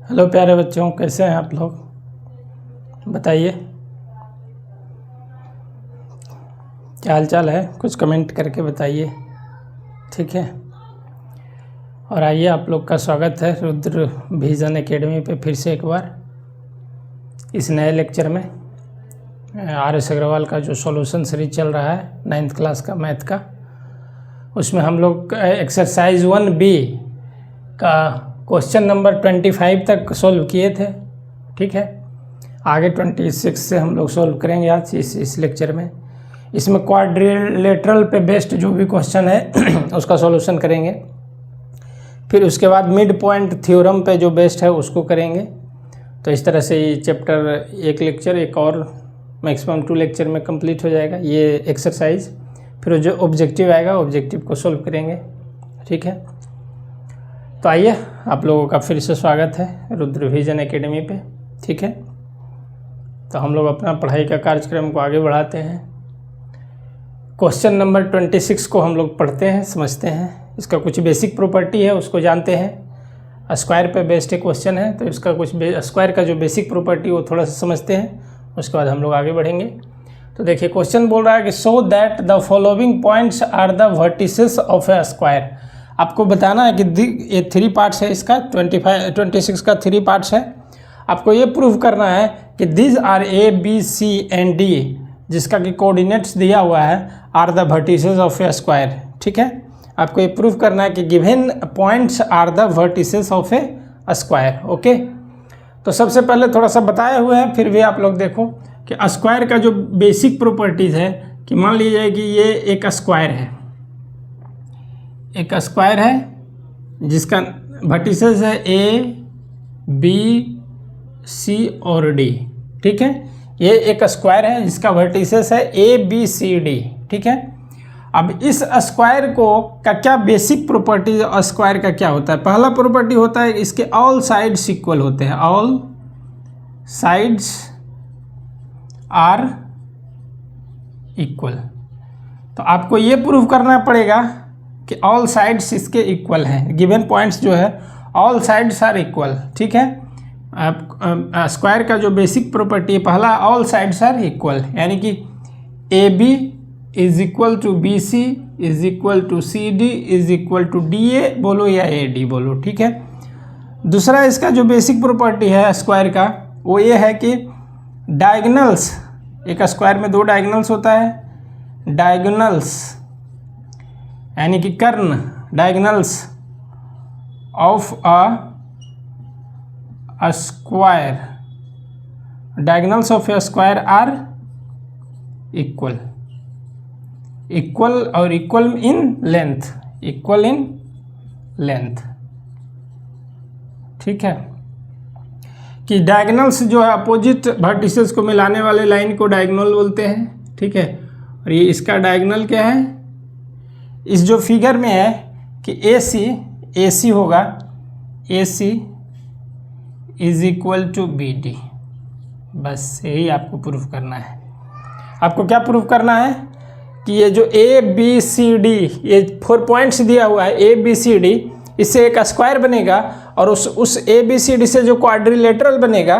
Hello प्यारे बच्चों, कैसे हैं आप लोग? बताइए क्या हाल चाल है, कुछ कमेंट करके बताइए। ठीक है, और आइए आप लोग का स्वागत है रुद्र विजन एकेडमी पे फिर से एक बार इस नए लेक्चर में। RS अग्रवाल का जो सॉल्यूशन सीरीज चल रहा है 9th क्लास का मैथ का, उसमें हम लोग एक्सरसाइज 1B का क्वेश्चन नंबर 25 तक सोल्व किए थे। ठीक है, आगे 26 से हम लोग सोल्व करेंगे आज इस लेक्चर में। इसमें क्वाड्रिलेटरल पे बेस्ड जो भी क्वेश्चन है उसका सॉल्यूशन करेंगे। फिर उसके बाद मिड पॉइंट थ्योरम पे जो बेस्ड है उसको करेंगे। तो इस तरह से ये चैप्टर एक लेक्चर, एक और मैक्सिमम 2 लेक्चर में कंप्लीट हो जाएगा ये एक्सरसाइज। फिर जो ऑब्जेक्टिव आएगा ऑब्जेक्टिव को सोल्व करेंगे। ठीक है, तो आइए आप लोगों का फिर से स्वागत है रुद्र विजन एकेडमी पे। ठीक है, तो हम लोग अपना पढ़ाई का कार्यक्रम को आगे बढ़ाते हैं। क्वेश्चन नंबर 26 को हम लोग पढ़ते हैं, समझते हैं। इसका कुछ बेसिक प्रॉपर्टी है उसको जानते हैं। स्क्वायर पे बेस्ड एक क्वेश्चन है, तो इसका कुछ स्क्वायर का जो बेसिक प्रॉपर्टी वो थोड़ा सा समझते हैं, उसके बाद हम लोग आगे बढ़ेंगे। तो देखिए क्वेश्चन बोल रहा है कि so that the following points are the vertices of a square. आपको बताना है कि ये 3 पार्ट्स है, इसका 26 का 3 पार्ट्स है। आपको ये प्रूव करना है कि this are A B C and D, जिसका कि कोऑर्डिनेट्स दिया हुआ है, are the vertices of a square. ठीक है, आपको ये प्रूव करना है कि given points are the vertices of a square. Okay, तो सबसे पहले थोड़ा सा बताए हुए हैं, फिर भी आप लोग देखो कि स्क्वायर का जो बेसिक प्रॉपर्टीज़ है कि मान लीजिए कि ये एक स्क्वायर है, एक स्क्वायर है जिसका वर्टिसेस है A B C और D। ठीक है, ये एक स्क्वायर है जिसका वर्टिसेस है A B C D। ठीक है, अब इस स्क्वायर को का क्या बेसिक प्रॉपर्टी स्क्वायर का क्या होता है? पहला प्रॉपर्टी होता है इसके ऑल साइड्स इक्वल होते हैं, ऑल साइड्स आर इक्वल। तो आपको ये प्रूव करना पड़ेगा कि ऑल साइड्स इसके इक्वल हैं। गिवन पॉइंट्स जो है ऑल साइड्स आर इक्वल। ठीक है, स्क्वायर का जो बेसिक प्रॉपर्टी है पहला, ऑल साइड्स आर इक्वल, यानी कि AB is equal to BC is equal to CD is equal to DA बोलो या AD बोलो। ठीक है, दूसरा इसका जो बेसिक प्रॉपर्टी है स्क्वायर का वो ये है कि डायगोनल्स, एक स्क्वायर में 2 डायगोनल्स होता है, डायगोनल्स यानी कि कर्ण, diagonals of a square, diagonals of a square are equal, equal और equal in length, equal in length. ठीक है, कि डायगोनल्स जो है अपोजिट वर्टिसेस को मिलाने वाले लाइन को डायगोनल बोलते हैं। ठीक है, और ये इसका डायगोनल क्या है? इस जो फिगर में है कि AC होगा, AC is equal to BD। बस यही आपको प्रूफ करना है। आपको क्या प्रूफ करना है कि ये जो ABCD, ये 4 पॉइंट्स दिया हुआ है ABCD, इससे एक स्क्वायर बनेगा, और उस ABCD से जो क्वाड्रिलेटरल बनेगा,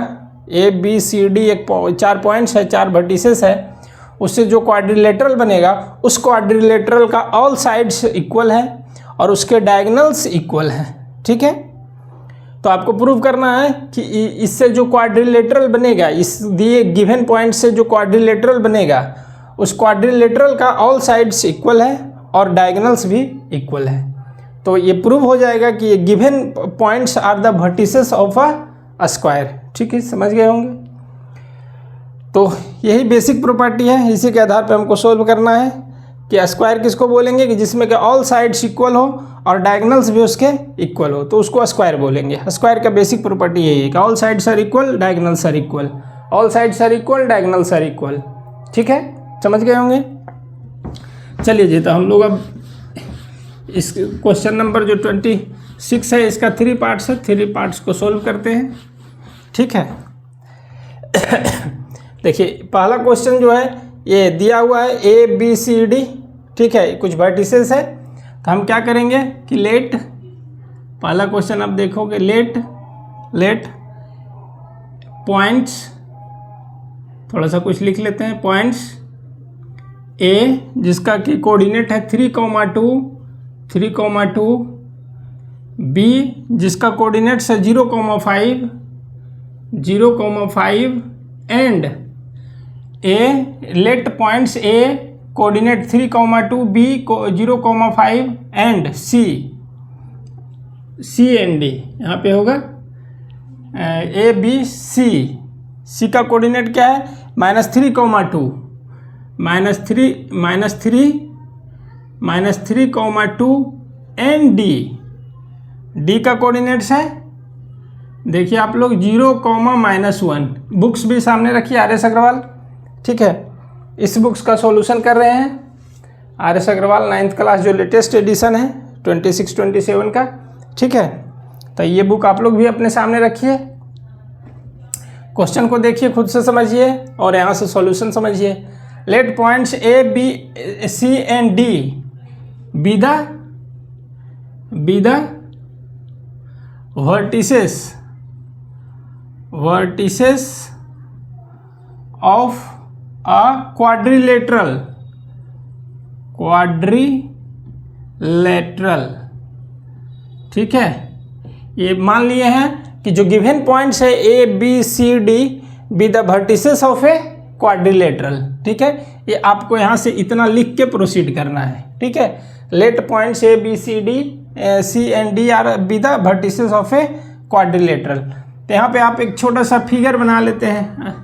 ABCD एक 4 पॉइंट्स है, 4 वर्टिसेस है, उससे जो क्वाड्रिलेटरल बनेगा उस क्वाड्रिलेटरल का ऑल साइड्स इक्वल है और उसके डायगोनल्स इक्वल हैं। ठीक है, तो आपको प्रूव करना है कि इससे जो क्वाड्रिलेटरल बनेगा, इस दिए गिवन पॉइंट से जो क्वाड्रिलेटरल बनेगा उस क्वाड्रिलेटरल का ऑल साइड्स इक्वल है और डायगोनल्स भी इक्वल है। तो ये प्रूव हो जाएगा कि ये given points are the vertices of a square. ठीक है, समझ गए होंगे। तो यही बेसिक प्रॉपर्टी है, इसी के आधार पे हमको सोल्व करना है कि स्क्वायर किसको बोलेंगे कि जिसमें कि ऑल साइड्स इक्वल हो और डायगोनल्स भी उसके इक्वल हो, तो उसको स्क्वायर बोलेंगे। स्क्वायर का बेसिक प्रॉपर्टी यही है कि all sides are equal, diagonals are equal, all sides are equal, diagonals are equal. ठीक है, समझ गए होंगे। चलिए जी, तो हम लोग अब इस क्वेश्चन नंबर जो 26 है इसका 3 पार्ट्स है, 3 पार्ट्स को सोल्व करते हैं। ठीक है, देखिए पहला क्वेश्चन जो है ये दिया हुआ है ABCD। ठीक है, कुछ वर्टिसेस है, तो हम क्या करेंगे कि लेट, पहला क्वेश्चन आप देखोगे, लेट पॉइंट्स, थोड़ा सा कुछ लिख लेते हैं, पॉइंट्स ए जिसका कि कोऑर्डिनेट है 3,2, 3,2, बी जिसका कोऑर्डिनेट्स है 0,5, 0,5 and A let points A coordinate 3,2, B 0,5 and C and D. यहाँ पे होगा ए बी सी। सी का कोऑर्डिनेट क्या है? -3,2, -3,2 एंड डी का कोऑर्डिनेट्स है, देखिए आप लोग 0,-1। बुक्स भी सामने रखिए आर एस अग्रवाल, ठीक है। इस बुक्स का सॉल्यूशन कर रहे हैं R S Agarwal 9th class जो लेटेस्ट एडिशन है 26-27 का, ठीक है। तो ये बुक आप लोग भी अपने सामने रखिए, क्वेश्चन को देखिए, खुद से समझिए और यहाँ से सॉल्यूशन समझिए। Let points A B C and D be the vertices of a quadrilateral, ठीक है। ये मान लिए हैं कि जो गिवन पॉइंट्स है A B C D be the vertices of a quadrilateral, ठीक है। ये आपको यहाँ से इतना लिख के प्रोसीड करना है, ठीक है। Let points A B C D C and D are be the vertices of a quadrilateral. तो यहाँ पे आप एक छोटा सा फिगर बना लेते हैं,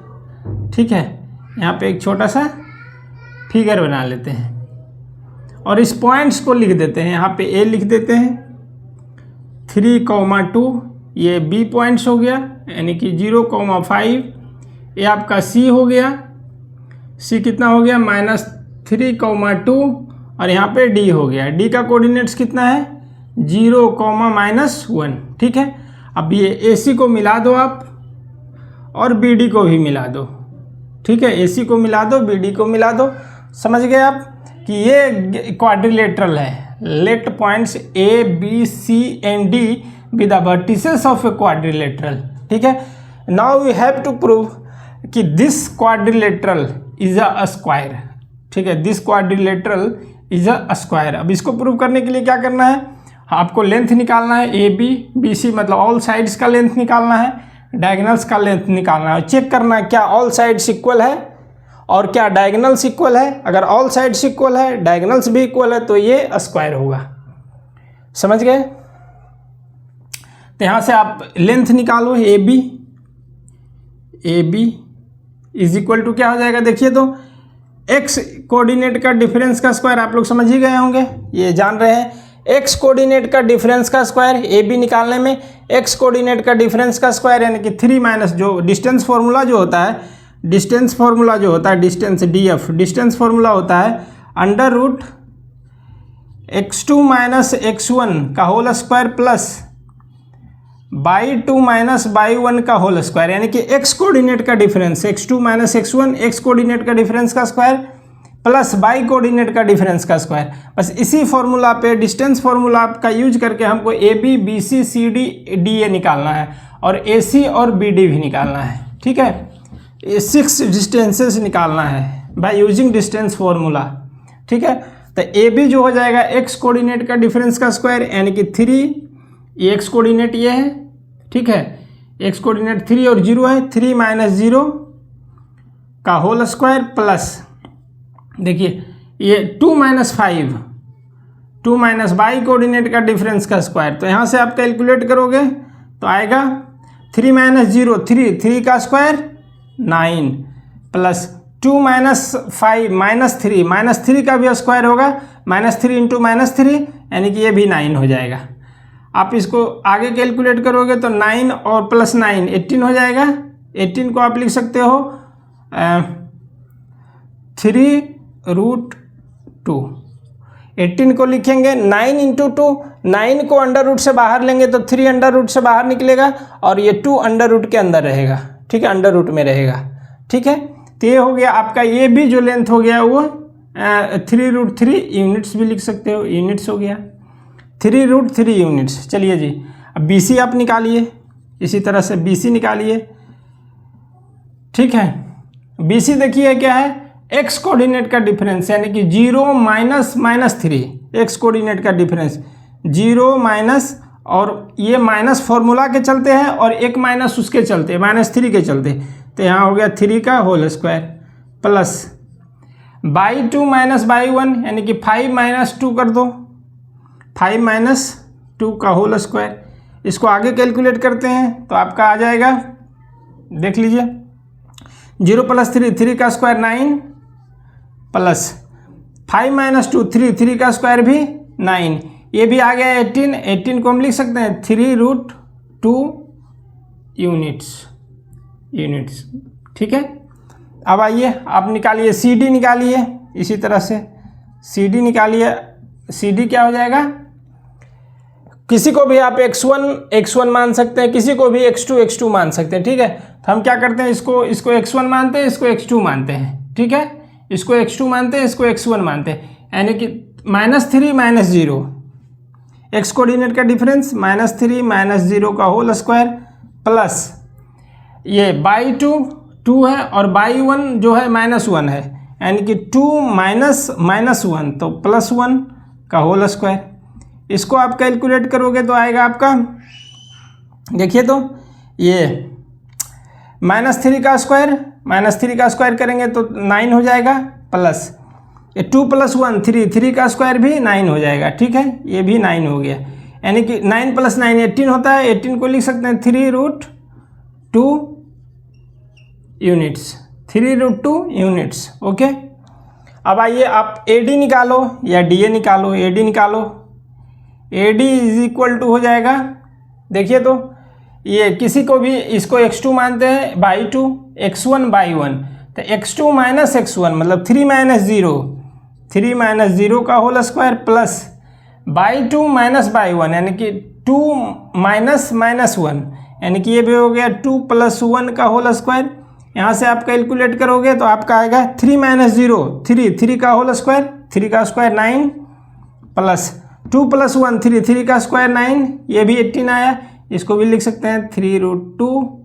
ठीक है। यहाँ पे एक छोटा सा फिगर बना लेते हैं और इस पॉइंट्स को लिख देते हैं। यहाँ पे ए लिख देते हैं 3,2, ये बी पॉइंट्स हो गया यानी कि 0,5, ये आपका सी हो गया, सी कितना हो गया -3,2 और यहाँ पे डी हो गया। डी का कोऑर्डिनेट्स कितना है 0,-1, ठीक है। अब ये ए सी को मिला दो आप और बी डी को भी मिला दो, ठीक है। ए सी को मिला दो, बी डी को मिला दो, समझ गए आप कि ये क्वाड्रिलेटरल है। Let points A B C and D be the vertices of a quadrilateral, ठीक है। Now we have to prove कि this quadrilateral is a square, ठीक है। This quadrilateral is a square. अब इसको प्रूव करने के लिए क्या करना है, आपको लेंथ निकालना है ए बी बी सी, मतलब ऑल साइड्स का लेंथ निकालना है, डायगनल्स का लेंथ निकालना है, चेक करना है क्या ऑल साइड्स इक्वल है और क्या डायगनल्स इक्वल है। अगर ऑल साइड्स इक्वल है, डायगनल्स भी इक्वल है, तो ये स्क्वायर होगा, समझ गए। तो यहाँ से आप लेंथ निकालो A B is equal to क्या हो जाएगा, देखिए तो एक्स कोऑर्डिनेट का डिफरेंस का स्क्वायर, आप लोग समझ ही गए होंगे, ये जान रहे हैं। एक्स कोऑर्डिनेट का डिफरेंस का स्क्वायर ए बी निकालने में एक्स कोऑर्डिनेट का डिफरेंस का स्क्वायर यानी कि 3 माइनस जो डिस्टेंस फार्मूला जो होता है, distance D F, distance formula होता है √x2 - x1 का whole square plus y2 - y1 का होल स्क्वायर, यानी कि एक्स कोऑर्डिनेट का difference x2 - x1 x coordinate का डिफरेंस का स्क्वायर प्लस y कोऑर्डिनेट का डिफरेंस का स्क्वायर। बस इसी फॉर्मूला पे, डिस्टेंस फार्मूला का यूज करके हमको A B B C C D D A निकालना है और ए सी और बी डी भी निकालना है, ठीक है। ये 6 डिस्टेंसेस निकालना है बाय यूजिंग डिस्टेंस फार्मूला, ठीक है। तो ए बी जो हो जाएगा एक्स कोऑर्डिनेट का डिफरेंस का स्क्वायर यानी कि 3, ये एक्स कोऑर्डिनेट ये है, ठीक है। एक्स कोऑर्डिनेट 3 और 0 है, 3 - 0 का होल स्क्वायर प्लस देखिए ये 2 - 5, 2 - y कोऑर्डिनेट का डिफरेंस का स्क्वायर। तो यहाँ से आप कैलकुलेट करोगे तो आएगा 3 - 0 3 का स्क्वायर 9 प्लस 2 - 5 -3 का भी स्क्वायर होगा, -3 × -3 यानी कि ये भी 9 हो जाएगा। आप इसको आगे कैलकुलेट करोगे तो 9 और प्लस 9 18 हो जाएगा। 18 को आप लिख सकते हो 3√2। 18 को लिखेंगे 9 × 2, 9 को अंडर रूट से बाहर लेंगे तो 3 अंडर रूट से बाहर निकलेगा और ये 2 अंडर रूट के अंदर रहेगा, ठीक है, अंडर रूट में रहेगा, ठीक है। तो ये हो गया आपका, ये भी जो लेंथ हो गया वो 3√3 यूनिट्स भी लिख सकते हो, यूनिट्स हो गया 3√3 यूनिट्स। चलिए जी, अब BC आप निकालिए, इसी तरह से BC निकालिए। ठीक है। BC देखिए क्या है, एक्स कोऑर्डिनेट का डिफरेंस, यानी कि 0 माइनस 3, एक्स कोऑर्डिनेट का डिफरेंस 0 माइनस, और ये माइनस फॉर्मूला के चलते हैं और एक माइनस उसके चलते, -3 के चलते, तो यहाँ हो गया 3 का whole square plus y 2 minus y 1, यानी कि 5 - 2 कर दो, 5 - 2 का होल स्क्वायर। इसको आगे कैलकुलेट करते हैं तो आपका आ जाएगा, देख लीजिए, 0 + 3, 3 का स्क्वायर 9 प्लस 5 - 2, 3 का स्क्वायर भी 9, ये भी आ गया 18, 18 को हम लिख सकते हैं 3√2 यूनिट्स, ठीक है। अब आइए आप निकालिए CD, निकालिए इसी तरह से CD निकालिए। CD क्या हो जाएगा, किसी को भी आप x1 मान सकते हैं, किसी को भी x2 मान सकते हैं, ठीक है। तो हम क्या करते हैं, इसको x1 मानते हैं, इसको x2 मानते हैं, ठीक है। इसको x2 मानते हैं, इसको x1 मानते हैं, यानी कि -3 - 0, एक्स कोऑर्डिनेट का डिफरेंस -3 - 0 का होल स्क्वायर प्लस ये बाई 2 है और बाई 1 जो है -1 है, यानी कि 2 - 1 तो +1 का होल स्क्वायर। इसको आप कैलकुलेट करोगे तो आएगा आपका, देखिए तो ये -3 का स्क्वायर करेंगे तो 9 हो जाएगा, प्लस ये 2 + 1 3 का स्क्वायर भी 9 हो जाएगा, ठीक है, ये भी 9 हो गया, यानी कि 9 + 9 18 होता है, 18 को लिख सकते हैं 3√2 यूनिट्स, ओके। अब आइए आप AD निकालो या DA निकालो, AD निकालो, AD = हो जाएगा, देखिए तो ये किसी को भी इसको x2 मानते हैं बाई 2, x1 बाई 1, तो x2 - x1 मतलब 3 - 0 का whole square plus y 2 - y 1, यानी कि 2 - -1, यानी कि ये भी हो गया 2 + 1 का होल स्क्वायर। यहाँ से आप कैलकुलेट करोगे तो आपका आएगा 3 - 0 3 का होल स्क्वायर, 3 का स्क्वायर 9 प्लस 2 + 1 3 का स्क्वायर 9, ये भी 18 आया, इसको भी लिख सकते हैं 3√2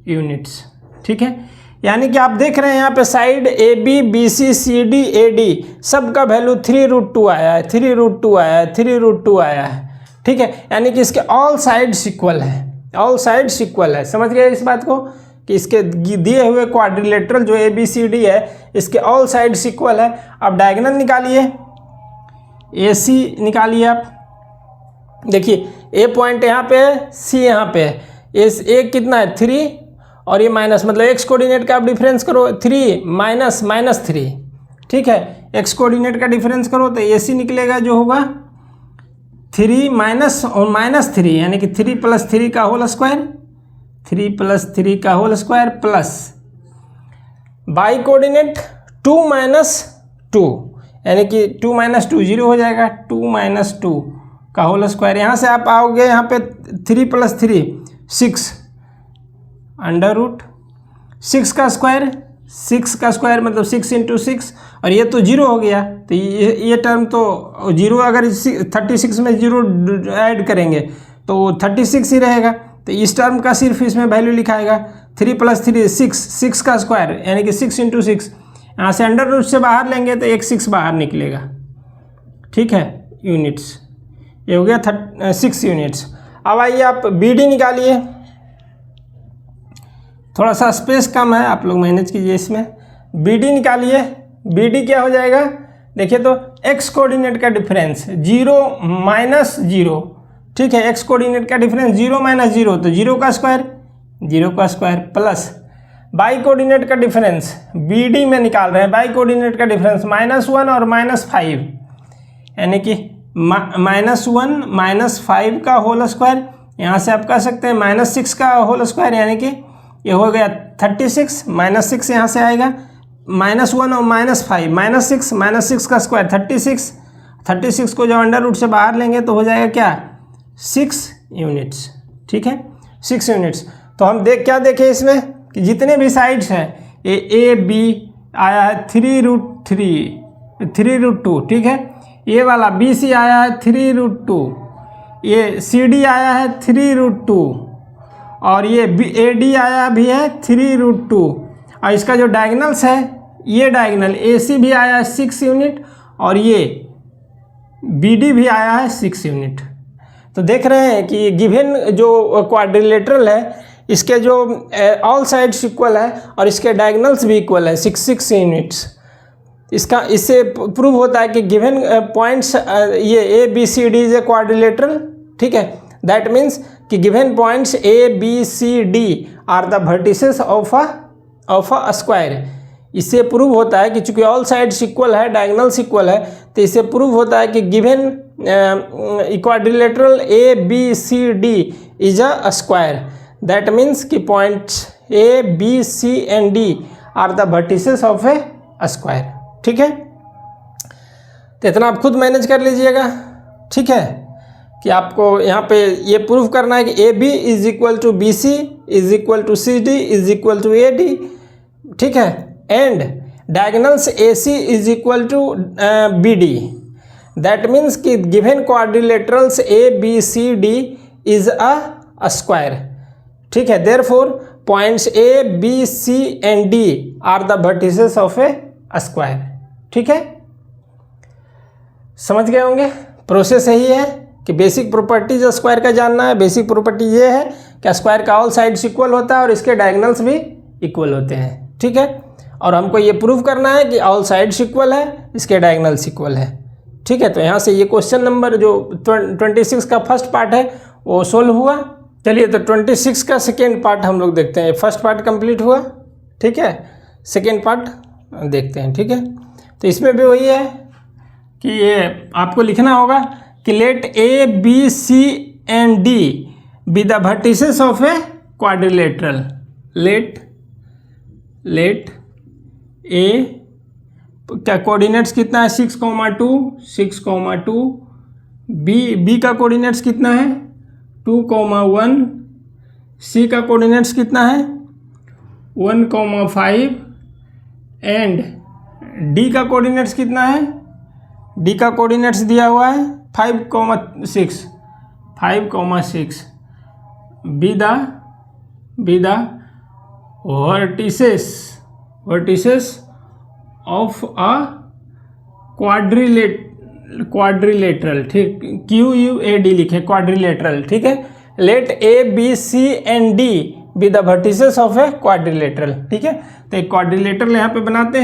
यूनिट्स, ठीक है। यानी कि आप देख रहे हैं यहाँ पे side AB BC CD AD सब का वैल्यू 3√2 आया है, 3√2 आया है, 3√2 आया है, ठीक है। यानी कि इसके ऑल साइड्स इक्वल है, समझ गए इस बात को कि इसके दिए हुए क्वाड्रिलेटरल जो ABCD है इसके ऑल साइड्स इक्वल है। अब डायगोनल निकालिए, AC निकालिए आप, देखिए A पॉइंट यहाँ पे है, C यहाँ पे है, A कितना है 3 और ये माइनस, मतलब एक्स कोऑर्डिनेट का आप डिफरेंस करो 3 - -3, ठीक है। एक्स कोऑर्डिनेट का डिफरेंस करो तो AC निकलेगा जो होगा 3 - 3, यानी कि 3 + 3 का होल स्क्वायर, 3 + 3 का whole square plus y coordinate 2 - 2, यानी कि 2 - 2 0 हो जाएगा, 2 - 2 का होल स्क्वायर। यहाँ से आप आओगे यहाँ पे 3 + 3 6 √6 का स्क्वायर, 6 का स्क्वायर मतलब 6 × 6, और ये तो 0 हो गया, तो ये टर्म तो 0, अगर 36 में 0 ऐड करेंगे तो 36 ही रहेगा, तो इस टर्म का सिर्फ इसमें वैल्यू लिखाएगा 3 + 3 6 का स्क्वायर, यानी कि 6 × 6, यहाँ से अंडर रूट से बाहर लेंगे तो 6 बाहर निकलेगा, ठीक है, यूनिट्स, ये हो गया 6 यूनिट्स। अब आइए आप BD निकालिए, थोड़ा सा स्पेस कम है, आप लोग मैनेज कीजिए इसमें। BD निकालिए, BD क्या हो जाएगा, देखिए तो एक्स कोऑर्डिनेट का डिफरेंस 0 - 0, ठीक है, एक्स कोऑर्डिनेट का डिफरेंस 0 - 0 तो 0 का स्क्वायर प्लस बाई कोऑर्डिनेट का डिफरेंस BD में निकाल रहे हैं, बाई कोऑर्डिनेट का डिफरेंस -1 और -5, यानी कि -1 - 5 का होल स्क्वायर, यहाँ से आप कह सकते हैं -6 का होल स्क्वायर, यानी कि ये हो गया 36 -6 यहाँ से आएगा, -1 और -5 -6 का स्क्वायर 36 को जब अंडर रूट से बाहर लेंगे तो हो जाएगा क्या 6 यूनिट्स, ठीक है, 6 यूनिट्स। तो हम क्या देखें इसमें कि जितने भी साइड्स हैं A B आया है 3√2, ठीक है, ये वाला BC आया है 3√2, ये CD आया है 3√2, और ये AD आया भी है 3√2 और इसका जो डायगनल्स है ये डायगनल AC भी आया है 6 यूनिट और ये BD भी आया है 6 यूनिट। तो देख रहे हैं कि गिवन जो क्वाड्रिलेटरल है इसके जो ऑल साइड्स इक्वल है और इसके डायगनल्स भी इक्वल है 6 यूनिट्स। इससे प्रूव होता है कि गिवन पॉइंट्स ये ABCD इज ए क्वाड्रिलेटरल। ठीक है, दैट मीन्स कि given points ABCD are the vertices of a square. इससे प्रूव होता है कि चूंकि ऑल साइड्स इक्वल है, डायगनल्स इक्वल है, तो इससे प्रूव होता है कि given quadrilateral ABCD is a square. That means कि points A, B, C and D are the vertices of a square. ठीक है, तो इतना आप खुद मैनेज कर लीजिएगा। ठीक है, कि आपको यहाँ पे ये प्रूव करना है कि AB is equal to BC is equal to CD is equal to AD। ठीक है, and diagonals AC is equal to BD। That means कि given quadrilaterals ABCD is a square. ठीक है, therefore points A, B, C and D are the vertices of a square. ठीक है, समझ गए होंगे। प्रोसेस यही है कि बेसिक प्रॉपर्टीज स्क्वायर का जानना है। बेसिक प्रॉपर्टी ये है कि स्क्वायर का ऑल साइड्स इक्वल होता है और इसके डायगनल्स भी इक्वल होते हैं। ठीक है, और हमको ये प्रूव करना है कि ऑल साइड्स इक्वल है, इसके डायगनल्स इक्वल है। ठीक है, तो यहाँ से ये क्वेश्चन नंबर जो 26 का फर्स्ट पार्ट है वो सोल्व हुआ। चलिए, तो 26 का सेकेंड पार्ट हम लोग देखते हैं। फर्स्ट पार्ट कंप्लीट हुआ। ठीक है, सेकेंड पार्ट देखते हैं। ठीक है, तो इसमें भी वही है कि ये आपको लिखना होगा कि let A, B, C and D be the vertices of a quadrilateral. Let A क्या कोऑर्डिनेट्स कितना है 6,2 B का कोऑर्डिनेट्स कितना है 2,1 C का कोऑर्डिनेट्स कितना है 1,5 एंड D का कोऑर्डिनेट्स कितना है D का कोऑर्डिनेट्स दिया हुआ है 5,6 be the vertices of a quadrilateral. ठीक, QUAD लिखे क्वाड्रिलेटरल। ठीक है, let ABC and D be the vertices of a quadrilateral. ठीक है, तो एक क्वाड्रिलेटरल यहाँ पे बनाते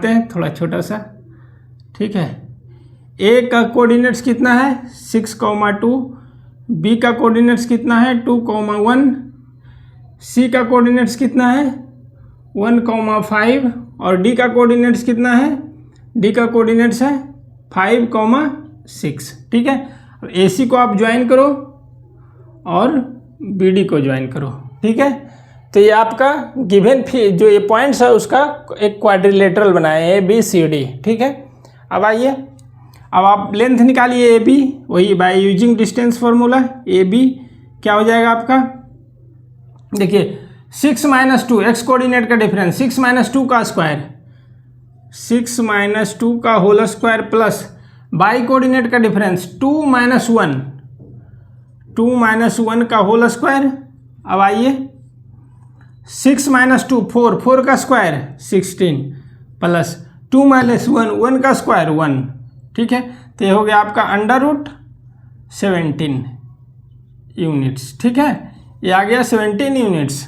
हैं, थोड़ा छोटा सा। ठीक है, A का कोऑर्डिनेट्स कितना है 6,2, B का कोऑर्डिनेट्स कितना है 2,1, C का कोऑर्डिनेट्स कितना है 1,5 और D का कोऑर्डिनेट्स कितना है D का कोऑर्डिनेट्स है 5,6। ठीक है, अब AC को आप ज्वाइन करो और BD को ज्वाइन करो। ठीक है, तो ये आपका गिवन जो ये पॉइंट्स है उसका एक क्वाड्रिलेटरल बनाए ABCD। ठीक है, अब आइए, अब आप लेंथ निकालिए AB, वही by using distance formula. AB क्या हो जाएगा आपका, देखिए 6 - 2 x कोऑर्डिनेट का डिफरेंस 6 - 2 का स्क्वायर, 6 - 2 का whole square plus y coordinate का डिफरेंस 2 - 1 का होल स्क्वायर। अब आइए 6 - 2 4 का स्क्वायर 16 प्लस 2 - 1 का स्क्वायर 1। ठीक है, तो ये हो गया आपका √17 यूनिट्स। ठीक है, ये आ गया 17 यूनिट्स।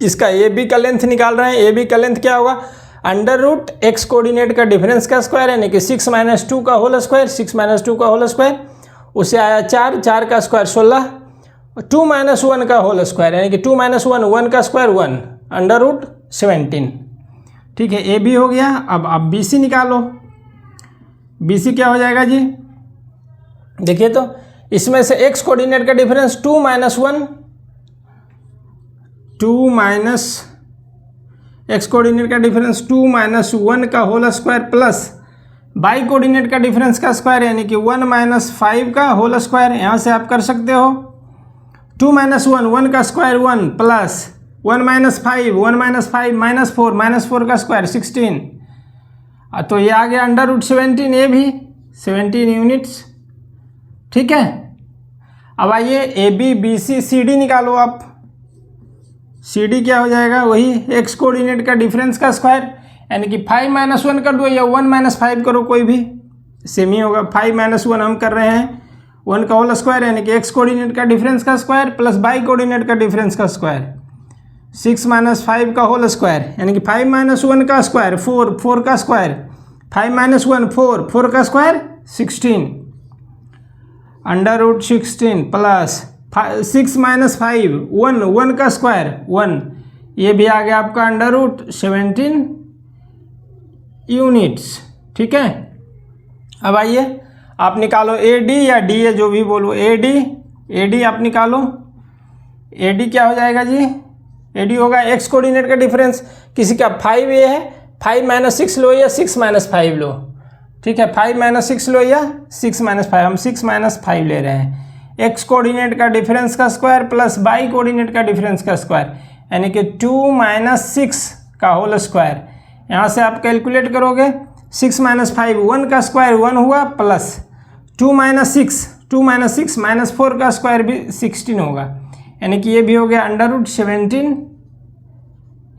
इसका AB का लेंथ निकाल रहे हैं। AB का लेंथ क्या होगा √x कोऑर्डिनेट का डिफरेंस का स्क्वायर यानी कि 6 - 2 का होल स्क्वायर, 6 - 2 का होल स्क्वायर उसे आया 4 का स्क्वायर 16, 2 - 1 का होल स्क्वायर यानी कि 2 - 1 का स्क्वायर 1 √17। ठीक है, AB हो गया। अब आप BC निकालो। BC क्या हो जाएगा जी, देखिए तो इसमें से x कोऑर्डिनेट का डिफरेंस 2 - x कोऑर्डिनेट का डिफरेंस 2 - 1 का whole square plus y coordinate का डिफरेंस का स्क्वायर यानी कि 1 - 5 का होल स्क्वायर। यहाँ से आप कर सकते हो 2 - 1 का स्क्वायर 1 प्लस 1 - 5 -4 का स्क्वायर 16। तो ये आ गया √17, ये भी 17 यूनिट्स। ठीक है, अब आइए A B B C C D निकालो आप। सी डी क्या हो जाएगा, वही एक्स कोऑर्डिनेट का डिफरेंस का स्क्वायर, यानी कि 5 - 1 कर दो या 1 - 5 करो, कोई भी सेम ही होगा। 5 - 1 हम कर रहे हैं 1 का होल स्क्वायर, यानी कि एक्स कोऑर्डिनेट का डिफरेंस का स्क्वायर प्लस वाई कोऑर्डिनेट का डिफरेंस का स्क्वायर। 6 - 5 का होल स्क्वायर, यानी कि 5 - 1 का स्क्वायर 4, 4 का स्क्वायर 5 - 1 4, 4 का स्क्वायर 16, √16 प्लस 6 - 5 1, 1 का स्क्वायर 1, ये भी आ गया आपका √17 यूनिट्स। ठीक है, अब आइए आप निकालो ए डी या डी ए, जो भी बोलो, ए डी आप निकालो। ए डी क्या हो जाएगा जी, ए डी होगा एक्स कोऑर्डिनेट का डिफरेंस, किसी का 5 ए है, 5 - 6 लो या 6 - 5 लो। ठीक है, 5 - 6 लो या 6 - 5, हम 6 - 5 ले रहे हैं। एक्स कोऑर्डिनेट का डिफरेंस का स्क्वायर प्लस वाई कोऑर्डिनेट का डिफरेंस का स्क्वायर, यानी कि 2 - 6 का होल स्क्वायर। यहाँ से आप कैलकुलेट करोगे 6 - 5 1 का स्क्वायर 1 हुआ, प्लस 2 - 6 -4 का स्क्वायर भी 16 होगा, यानी कि ये भी हो गया √17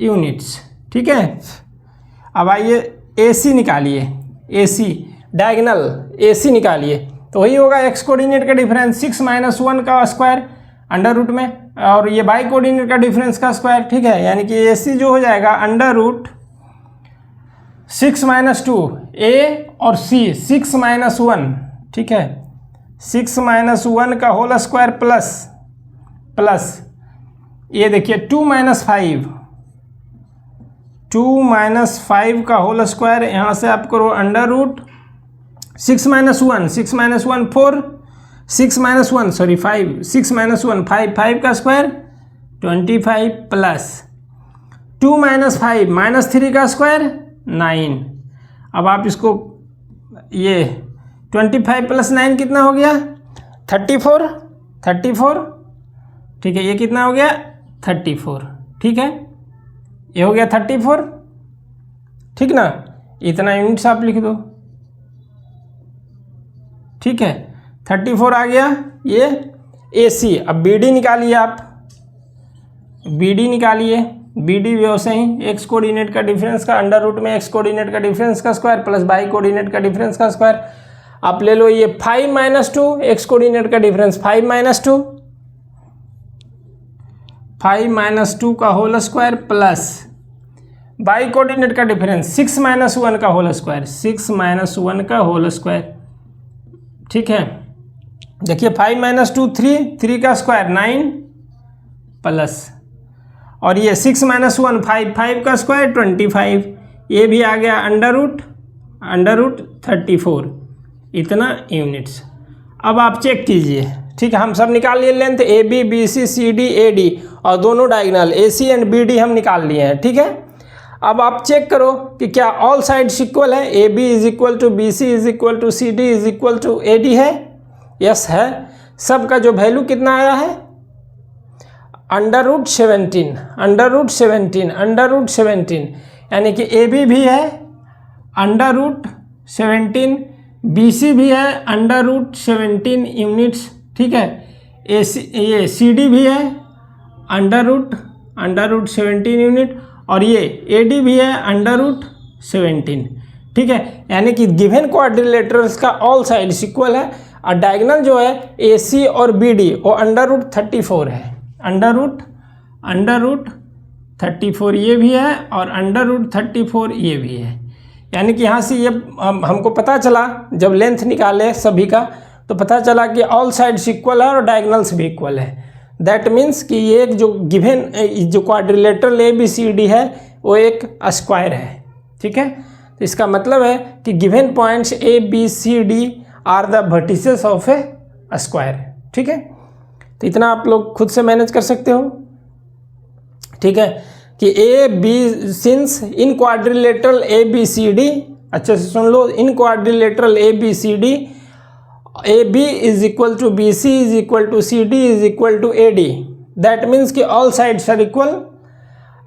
यूनिट्स। ठीक है, अब आइए ए सी निकालिए, ए सी डायगनल ए सी निकालिए, तो वही होगा एक्स कोऑर्डिनेट का डिफरेंस 6 - 1 का स्क्वायर अंडर रूट में, और ये वाई कोऑर्डिनेट का डिफरेंस का स्क्वायर। ठीक है, यानी कि ए सी जो हो जाएगा √6 - 2 ए और सी 6 - 1। ठीक है, 6 - 1 का होल स्क्वायर प्लस ये देखिए 2 - 5 का होल स्क्वायर, यहाँ से आप करो √6 - 1 6 - 1 4 6 - 1 सॉरी 5 6 - 1 5 का स्क्वायर 25 प्लस 2 - 5 -3 का स्क्वायर 9। अब आप इसको ये 25 प्लस 9 कितना हो गया 34। ठीक है, ये कितना हो गया 34। ठीक है, ये हो गया 34। ठीक ना, इतना यूनिट्स आप लिख दो। ठीक है, 34 आ गया ये ए सी। अब बी डी निकालिए आप, बी डी निकालिए। बी डी भी वैसे ही एक्स कोऑर्डिनेट का डिफरेंस का अंडर रूट में एक्स कोऑर्डिनेट का डिफरेंस का स्क्वायर प्लस वाई कोऑर्डिनेट का डिफरेंस का स्क्वायर। आप ले लो ये 5 - 2 एक्स कोऑर्डिनेट का डिफरेंस 5 - 2 का whole square plus y coordinate का डिफरेंस 6 - 1 का होल स्क्वायर 6 - 1 का होल स्क्वायर। ठीक है, देखिए 5 - 2 3 का स्क्वायर 9 प्लस, और ये 6 - 1 5 का स्क्वायर 25, ये भी आ गया √34 इतना यूनिट्स। अब आप चेक कीजिए। ठीक है, हम सब निकाल लिए length A B B C C D A D, और दोनों diagonal A C and B D हम निकाल लिए हैं। ठीक है, अब आप चेक करो कि क्या ऑल साइड्स इक्वल है, A B is equal to B C is equal to C D is equal to A D है। यस है। सब का जो वैल्यू कितना आया है √17, यानी कि ए बी भी है √17, बी सी भी है √17 यूनिट्स। ठीक है, ए सी ये सी डी भी है √17 यूनिट, और ये ए डी भी है √17। ठीक है, यानी कि गिवन क्वाड्रिलेटरल्स का ऑल साइड्स इक्वल है, और डायगोनल जो है ए सी और बी डी वो √34 है, √34 ये भी है और √34 ये भी है। यानी कि यहाँ से ये हमको पता चला, जब लेंथ निकाले सभी का तो पता चला कि ऑल साइड्स इक्वल है और डायगोनल्स भी इक्वल है। दैट मीन्स कि ये एक जो गिवन जो quadrilateral A B C D है वो एक स्क्वायर है। ठीक है, तो इसका मतलब है कि given points A B C D are the vertices of a square. ठीक है, तो इतना आप लोग खुद से मैनेज कर सकते हो। ठीक है, कि A B since in quadrilateral A B C D, अच्छे से सुन लो, in quadrilateral A B C D A B is equal to B C is equal to C D is equal to A D. That means कि all sides are equal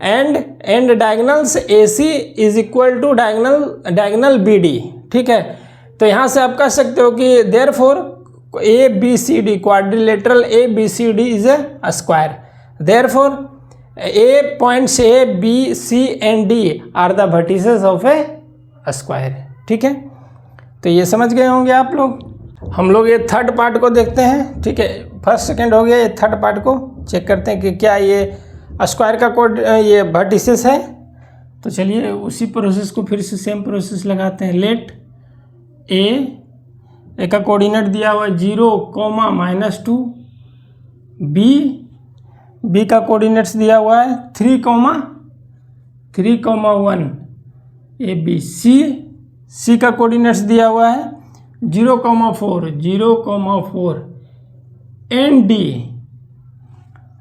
and diagonals A C is equal to diagonal B D. ठीक है, तो यहाँ से आप कह सकते हो कि therefore ABCD, quadrilateral ABCD is a square. Therefore, points A, B, C and D are the vertices of a square. ठीक है, तो ये समझ गए होंगे आप लोग। हम लोग ये थर्ड पार्ट को देखते हैं। ठीक है, फर्स्ट सेकंड हो गया, ये थर्ड पार्ट को चेक करते हैं कि क्या ये स्क्वायर का कोड ये वर्टिसेस है। तो चलिए उसी प्रोसेस को फिर से सेम प्रोसेस लगाते हैं। लेट ए का कोऑर्डिनेट दिया हुआ है 0, -2, बी का कोऑर्डिनेट्स दिया हुआ है 3, 1, ए बी। सी का कोऑर्डिनेट्स दिया हुआ है 0, 4 एंड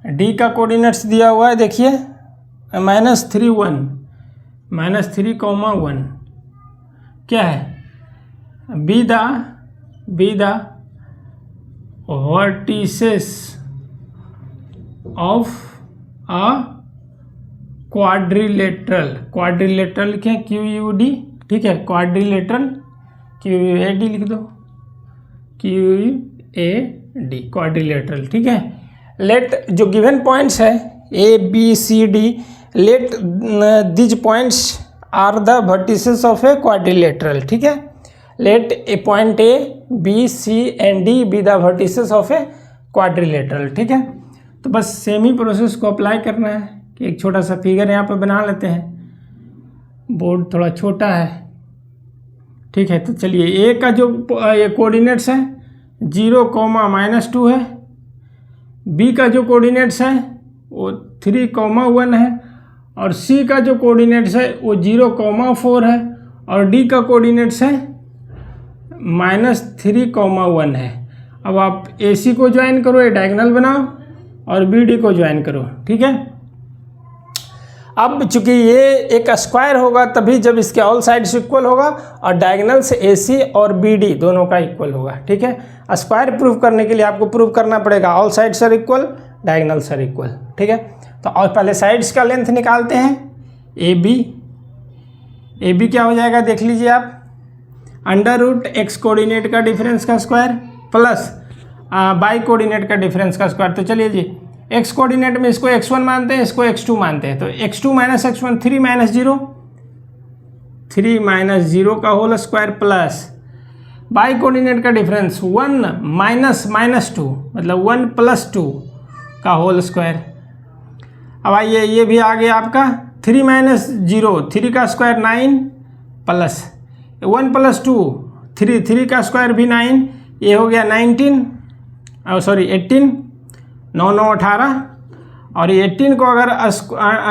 डी का कोऑर्डिनेट्स दिया हुआ है, देखिए -3, 1 क्या है, B the vertices of a quadrilateral लिखे QUD। ठीक है, क्वाड्रिलेटरल QUAD लिख दो, QUAD क्वाड्रिलेटरल। ठीक है, लेट जो गिवन पॉइंट्स है ABCD, let these points are the vertices of a quadrilateral. ठीक है, let a point ABC and D be the vertices of a quadrilateral. ठीक है, तो बस सेम ही प्रोसेस को अप्लाई करना है कि एक छोटा सा फिगर यहाँ पे बना लेते हैं। बोर्ड थोड़ा छोटा है। ठीक है, तो चलिए ए का जो ये कोऑर्डिनेट्स है 0, -2 है। बी का जो कोऑर्डिनेट्स है वो 3, 1 है। और सी का जो कोऑर्डिनेट्स है वो 0, 4 है। और डी का कोऑर्डिनेट्स है -3, 1 है। अब आप AC को ज्वाइन करो, ये डायगोनल बनाओ, और BD को ज्वाइन करो। ठीक है, अब चूंकि ये एक स्क्वायर होगा तभी जब इसके ऑल साइड्स इक्वल होगा और डायगोनल से AC और BD दोनों का इक्वल होगा। ठीक है, स्क्वायर प्रूव करने के लिए आपको प्रूव करना पड़ेगा all sides are equal, diagonals are equal. ठीक है, तो और पहले साइड्स का लेंथ निकालते हैं। AB क्या हो जाएगा देख लीजिए आप, √x कोऑर्डिनेट का डिफरेंस का स्क्वायर प्लस बाई कोऑर्डिनेट का डिफरेंस का स्क्वायर। तो चलिए जी, x कोऑर्डिनेट में इसको x1 मानते हैं, इसको x2 मानते हैं। तो x2 - x1 3 - 0 का whole square plus y coordinate का डिफरेंस 1 -2 मतलब 1 + 2 का होल स्क्वायर। अब आइए ये भी आ गया आपका 3 - 0 3 का स्क्वायर 9 प्लस 1 + 2 3 का स्क्वायर भी 9, ये हो गया 18, 9 9 18। और ये 18 को अगर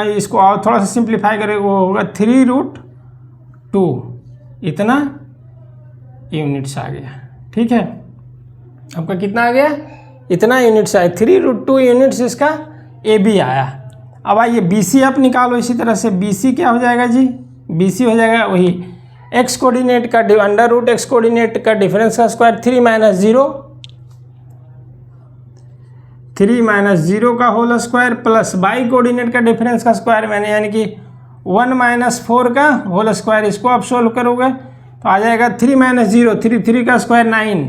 इसको और थोड़ा सा सिंप्लीफाई करें वो होगा 3√2, इतना यूनिट्स आ गया। ठीक है, आपका कितना आ गया, इतना यूनिट्स आया, 3√2 यूनिट्स इसका AB आया। अब आइए BC आप निकालो इसी तरह से। BC क्या हो जाएगा जी, BC हो जाएगा वही x कोऑर्डिनेट का √x कोऑर्डिनेट का डिफरेंस का स्क्वायर 3 - 0 का whole square plus y coordinate का डिफरेंस का स्क्वायर मैंने यानी कि 1 - 4 का होल स्क्वायर। इसको आप सोल्व करोगे तो आ जाएगा 3 - 0 3 का स्क्वायर 9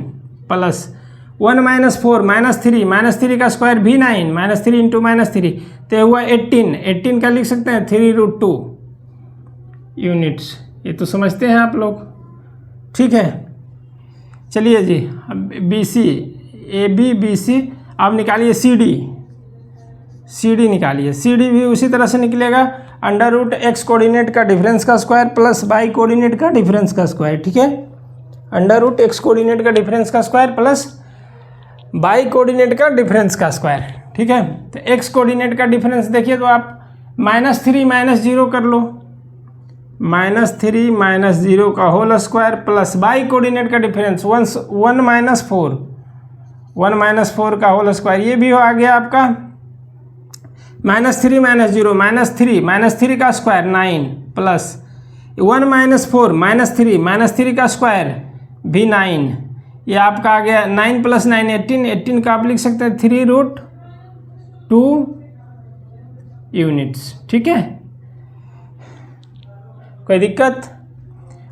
प्लस 1 - 4 -3 का स्क्वायर भी 9 -3 × -3 तो हुआ 18 का लिख सकते हैं 3√2 यूनिट्स। ये तो समझते हैं आप लोग। ठीक है, चलिए जी, अब BC AB BC। अब निकालिए CD निकालिए। CD भी उसी तरह से निकलेगा, √x कोऑर्डिनेट का डिफरेंस का स्क्वायर प्लस बाई कोऑर्डिनेट का डिफरेंस का स्क्वायर। ठीक है, √x कोऑर्डिनेट का डिफरेंस का स्क्वायर प्लस बाई कोऑर्डिनेट का डिफरेंस का स्क्वायर। ठीक है, तो x कोऑर्डिनेट का डिफरेंस देखिए तो आप -3 - 0 कर लो, -3 - 0 का whole square plus y coordinate का डिफरेंस 1 - 4 का होल स्क्वायर। ये भी आ गया आपका -3 - 0 -3 का स्क्वायर 9 प्लस 1 - 4 -3 का स्क्वायर भी 9। ये आपका आ गया 9 + 9 18 का आप लिख सकते हैं 3√2 यूनिट्स। ठीक है, कोई दिक्कत।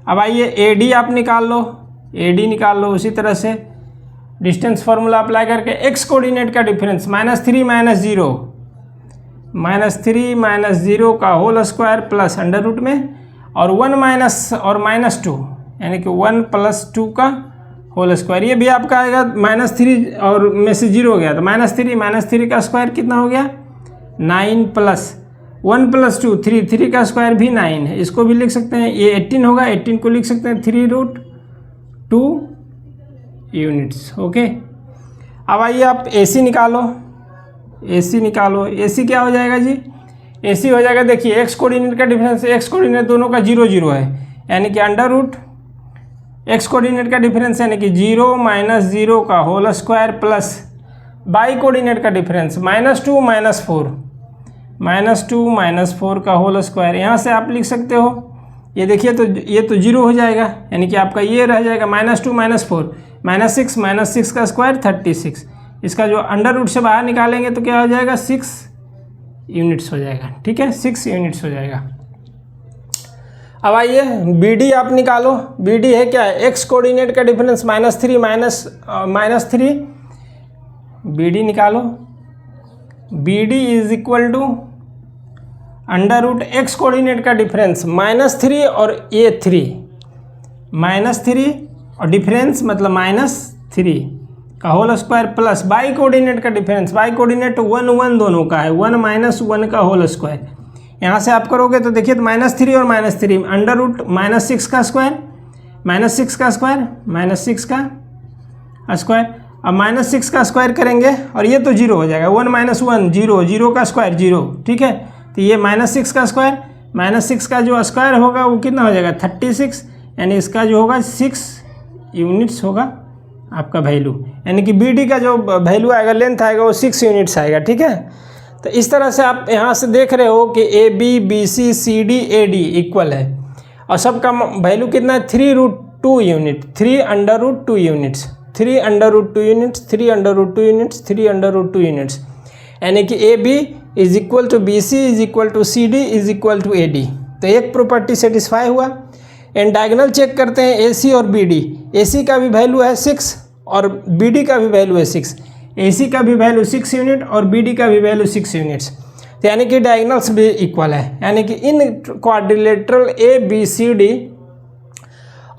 अब आइए AD आप निकाल लो, AD निकाल लो उसी तरह से। डिस्टेंस फार्मूला अप्लाई करके एक्स कोऑर्डिनेट का डिफरेंस -3 माइनस जीरो का whole square plus under root में और 1 माइनस और -2 यानी कि 1 + 2 का होल स्क्वायर। ये भी आपका आएगा -3 और में से 0 हो गया तो -3 का स्क्वायर कितना हो गया 9 + 1 + 2 3 का स्क्वायर भी 9 है। इसको भी लिख सकते हैं, ये 18 होगा, 18 को लिख सकते हैं 3√2 यूनिट्स। ओके, अब आइए आप AC निकालो। AC क्या हो जाएगा जी? AC हो जाएगा, देखिए एक्स कोऑर्डिनेट का डिफरेंस, एक्स कोऑर्डिनेट दोनों का 0 0 है, यानी कि अंडर रूट एक्स कोऑर्डिनेट का डिफरेंस यानी कि 0 - 0 का whole square plus y coordinate का डिफरेंस -2 - 4 का होल स्क्वायर। यहाँ से आप लिख सकते हो, ये देखिए तो ये तो 0 हो जाएगा, यानी कि आपका ये रह जाएगा -2 - 4 -6 का स्क्वायर 36। इसका जो अंडर रूट से बाहर निकालेंगे तो क्या हो जाएगा 6 यूनिट्स हो जाएगा। ठीक है, 6 यूनिट्स हो जाएगा। अब आइए BD आप निकालो। BD है क्या है, एक्स कोऑर्डिनेट का डिफरेंस -3 BD निकालो। BD = under root x coordinate का डिफरेंस -3 और ये 3 और डिफरेंस मतलब -3 का whole square plus y coordinate का डिफरेंस, बाई कोऑर्डिनेट 1 1 दोनों का है, 1 - 1 का होल स्क्वायर। यहाँ से आप करोगे तो देखिए तो -3 और -3 अंडर रूट -6 का स्क्वायर -6 का स्क्वायर। अब -6 का स्क्वायर करेंगे और ये तो 0 हो जाएगा, 1 - 1 0 का स्क्वायर 0। ठीक है, तो ये -6 का स्क्वायर, -6 का जो स्क्वायर होगा वो कितना हो जाएगा 36, यानी इसका जो होगा 6 यूनिट्स होगा आपका वैल्यू, यानी कि BD का जो वैल्यू आएगा, लेंथ आएगा वो 6 यूनिट्स आएगा। ठीक है, तो इस तरह से आप यहाँ से देख रहे हो कि AB BC CD AD equal है और सबका वैल्यू कितना है 3√2 unit, 3√2 units, 3√2 units, 3√2 units, 3√2 units, यानी कि AB = BC = CD = AD। तो एक प्रॉपर्टी सेटिस्फाई हुआ। एंड डायगोनल चेक करते हैं AC और BD। AC का भी वैल्यू है 6 और BD का भी वैल्यू है 6। AC का भी वैल्यू 6 यूनिट और BD का भी वैल्यू 6 यूनिट्स, तो यानी कि डायगोनल्स भी इक्वल है, यानी कि in quadrilateral ABCD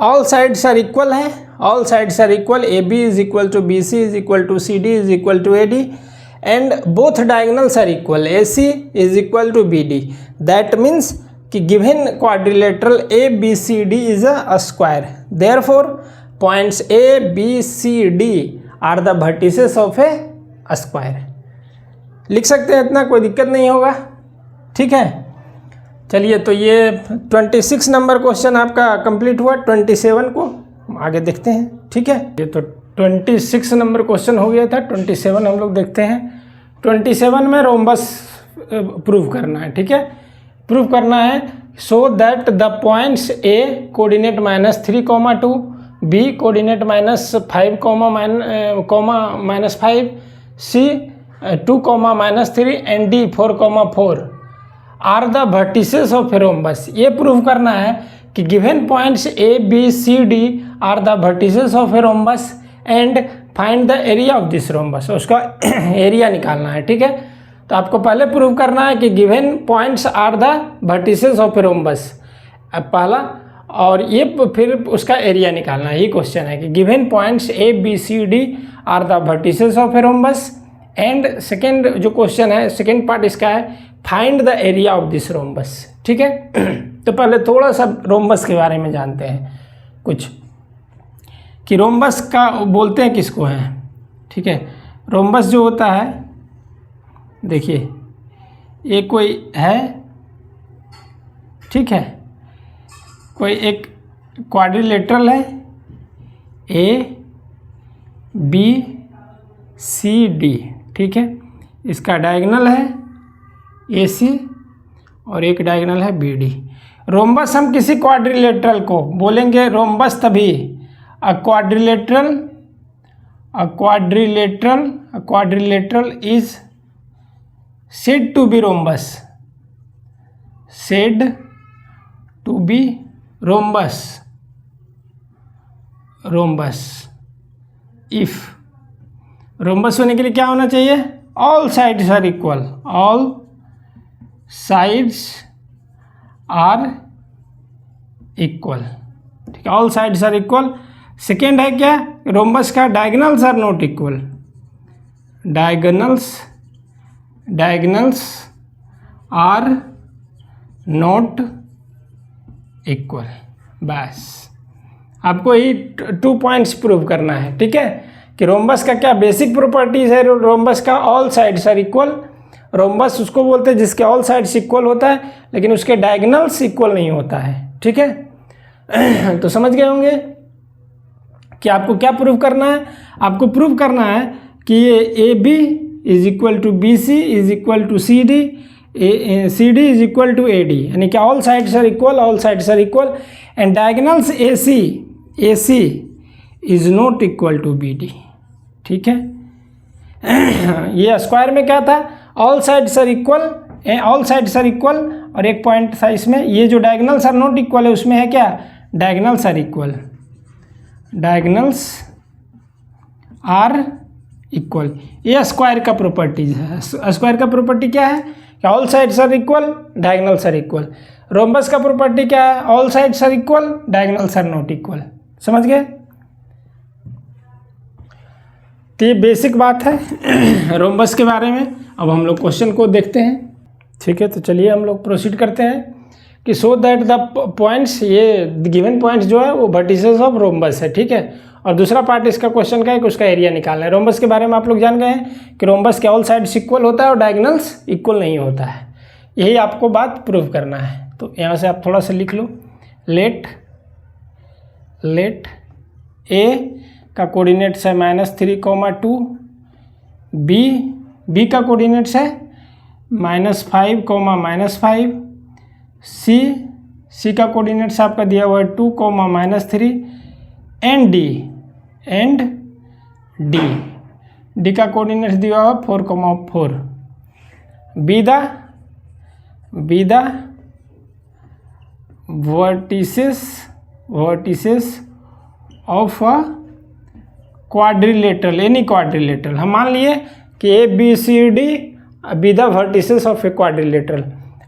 all sides are equal है, all sides are equal, AB = BC = CD = AD and both diagonals are equal, AC = BD। That means कि given quadrilateral ABCD is a square, therefore points ABCD are the vertices of a square. लिख सकते हैं, इतना कोई दिक्कत नहीं होगा। ठीक है, चलिए तो ये 26 नंबर क्वेश्चन आपका कंप्लीट हुआ। 27 को आगे देखते हैं। ठीक है, ये तो 26 नंबर क्वेश्चन हो गया था। 27 हम लोग देखते हैं। 27 में रोम्बस प्रूव करना है। ठीक है, प्रूव करना है so that the points A coordinate -3, 2 B coordinate -5, -5 C 2, -3 and D 4, 4 are the vertices of a rhombus. ये प्रूव करना है कि given points A B C D are the vertices of a rhombus and find the area of this rhombus. उसका area निकालना है। ठीक है, तो आपको पहले प्रूव करना है कि given points are the vertices of a rhombus, पहला, और ये फिर उसका एरिया निकालना है। ये क्वेश्चन है कि given points A B C D are the vertices of a rhombus and second जो क्वेश्चन है, सेकेंड पार्ट इसका है find the area of this rhombus. ठीक है, तो पहले थोड़ा सा रोम्बस के बारे में जानते हैं कुछ, कि रोम्बस का बोलते हैं किसको है। ठीक है, रोम्बस जो होता है, देखिए ये कोई है, ठीक है, कोई एक क्वाड्रिलेटरल है A B C D। ठीक है, इसका डायगोनल है AC और एक डायगोनल है BD। रोम्बस हम किसी क्वाड्रिलेटरल को बोलेंगे रोम्बस तभी, a quadrilateral is said to be rhombus, said to be rhombus if rhombus होने के लिए क्या होना चाहिए? All sides are equal, all sides are equal, ठीक है, all sides are equal. Second है क्या? रोम्बस का diagonals are not equal, diagonals are not equal. बस आपको यही 2 पॉइंट्स प्रूव करना है, ठीक है, कि रोम्बस का क्या बेसिक प्रॉपर्टीज है। रोम्बस का all sides are equal, rhombus उसको बोलते हैं जिसके ऑल साइड्स इक्वल होता है लेकिन उसके डायगोनल्स इक्वल नहीं होता है, ठीक है। तो समझ गए होंगे कि आपको क्या प्रूव करना है। आपको प्रूव करना है कि ये A B is equal to B C is equal to C D, C D is equal to A D, यानी कि all sides are equal, all sides are equal and diagonals A C is not equal to B D, ठीक है। ये square में क्या था? All sides are equal, all sides are equal, और एक पॉइंट था इसमें, ये जो डायगोनल्स आर नॉट इक्वल है उसमें है क्या? Diagonals are equal, diagonals are equal. ये स्क्वायर का प्रॉपर्टीज है। स्क्वायर का प्रॉपर्टी क्या है? कि all sides are equal, diagonals are equal. Rhombus का प्रॉपर्टी क्या है? All sides are equal, diagonals are not equal. समझ गए? तो ये बेसिक बात है रोम्बस के बारे में। अब हम लोग क्वेश्चन को देखते हैं, ठीक है। तो चलिए हम लोग प्रोसीड करते हैं कि सो दैट द पॉइंट्स, ये गिवन पॉइंट्स जो है वो वर्टिसेस ऑफ रोम्बस है, ठीक है। और दूसरा पार्ट इसका क्वेश्चन का है कि उसका एरिया निकालना है। रोम्बस के बारे में आप लोग जान गए हैं कि रोम्बस के ऑल साइड्स इक्वल होता है और डायगोनल्स इक्वल नहीं होता है। यही आपको बात प्रूव करना है। तो यहाँ से आप थोड़ा सा लिख लो, लेट ए का कोऑर्डिनेट्स है -3,2, बी का कोऑर्डिनेट्स है -5, -5, सी का कोऑर्डिनेट्स आपका दिया हुआ है 2, -3 एंड डी का कोऑर्डिनेट्स दिया हुआ 4,4। Be the vertices of a quadrilateral, any quadrilateral. हम मान लिए कि A B C D be the vertices of a quadrilateral.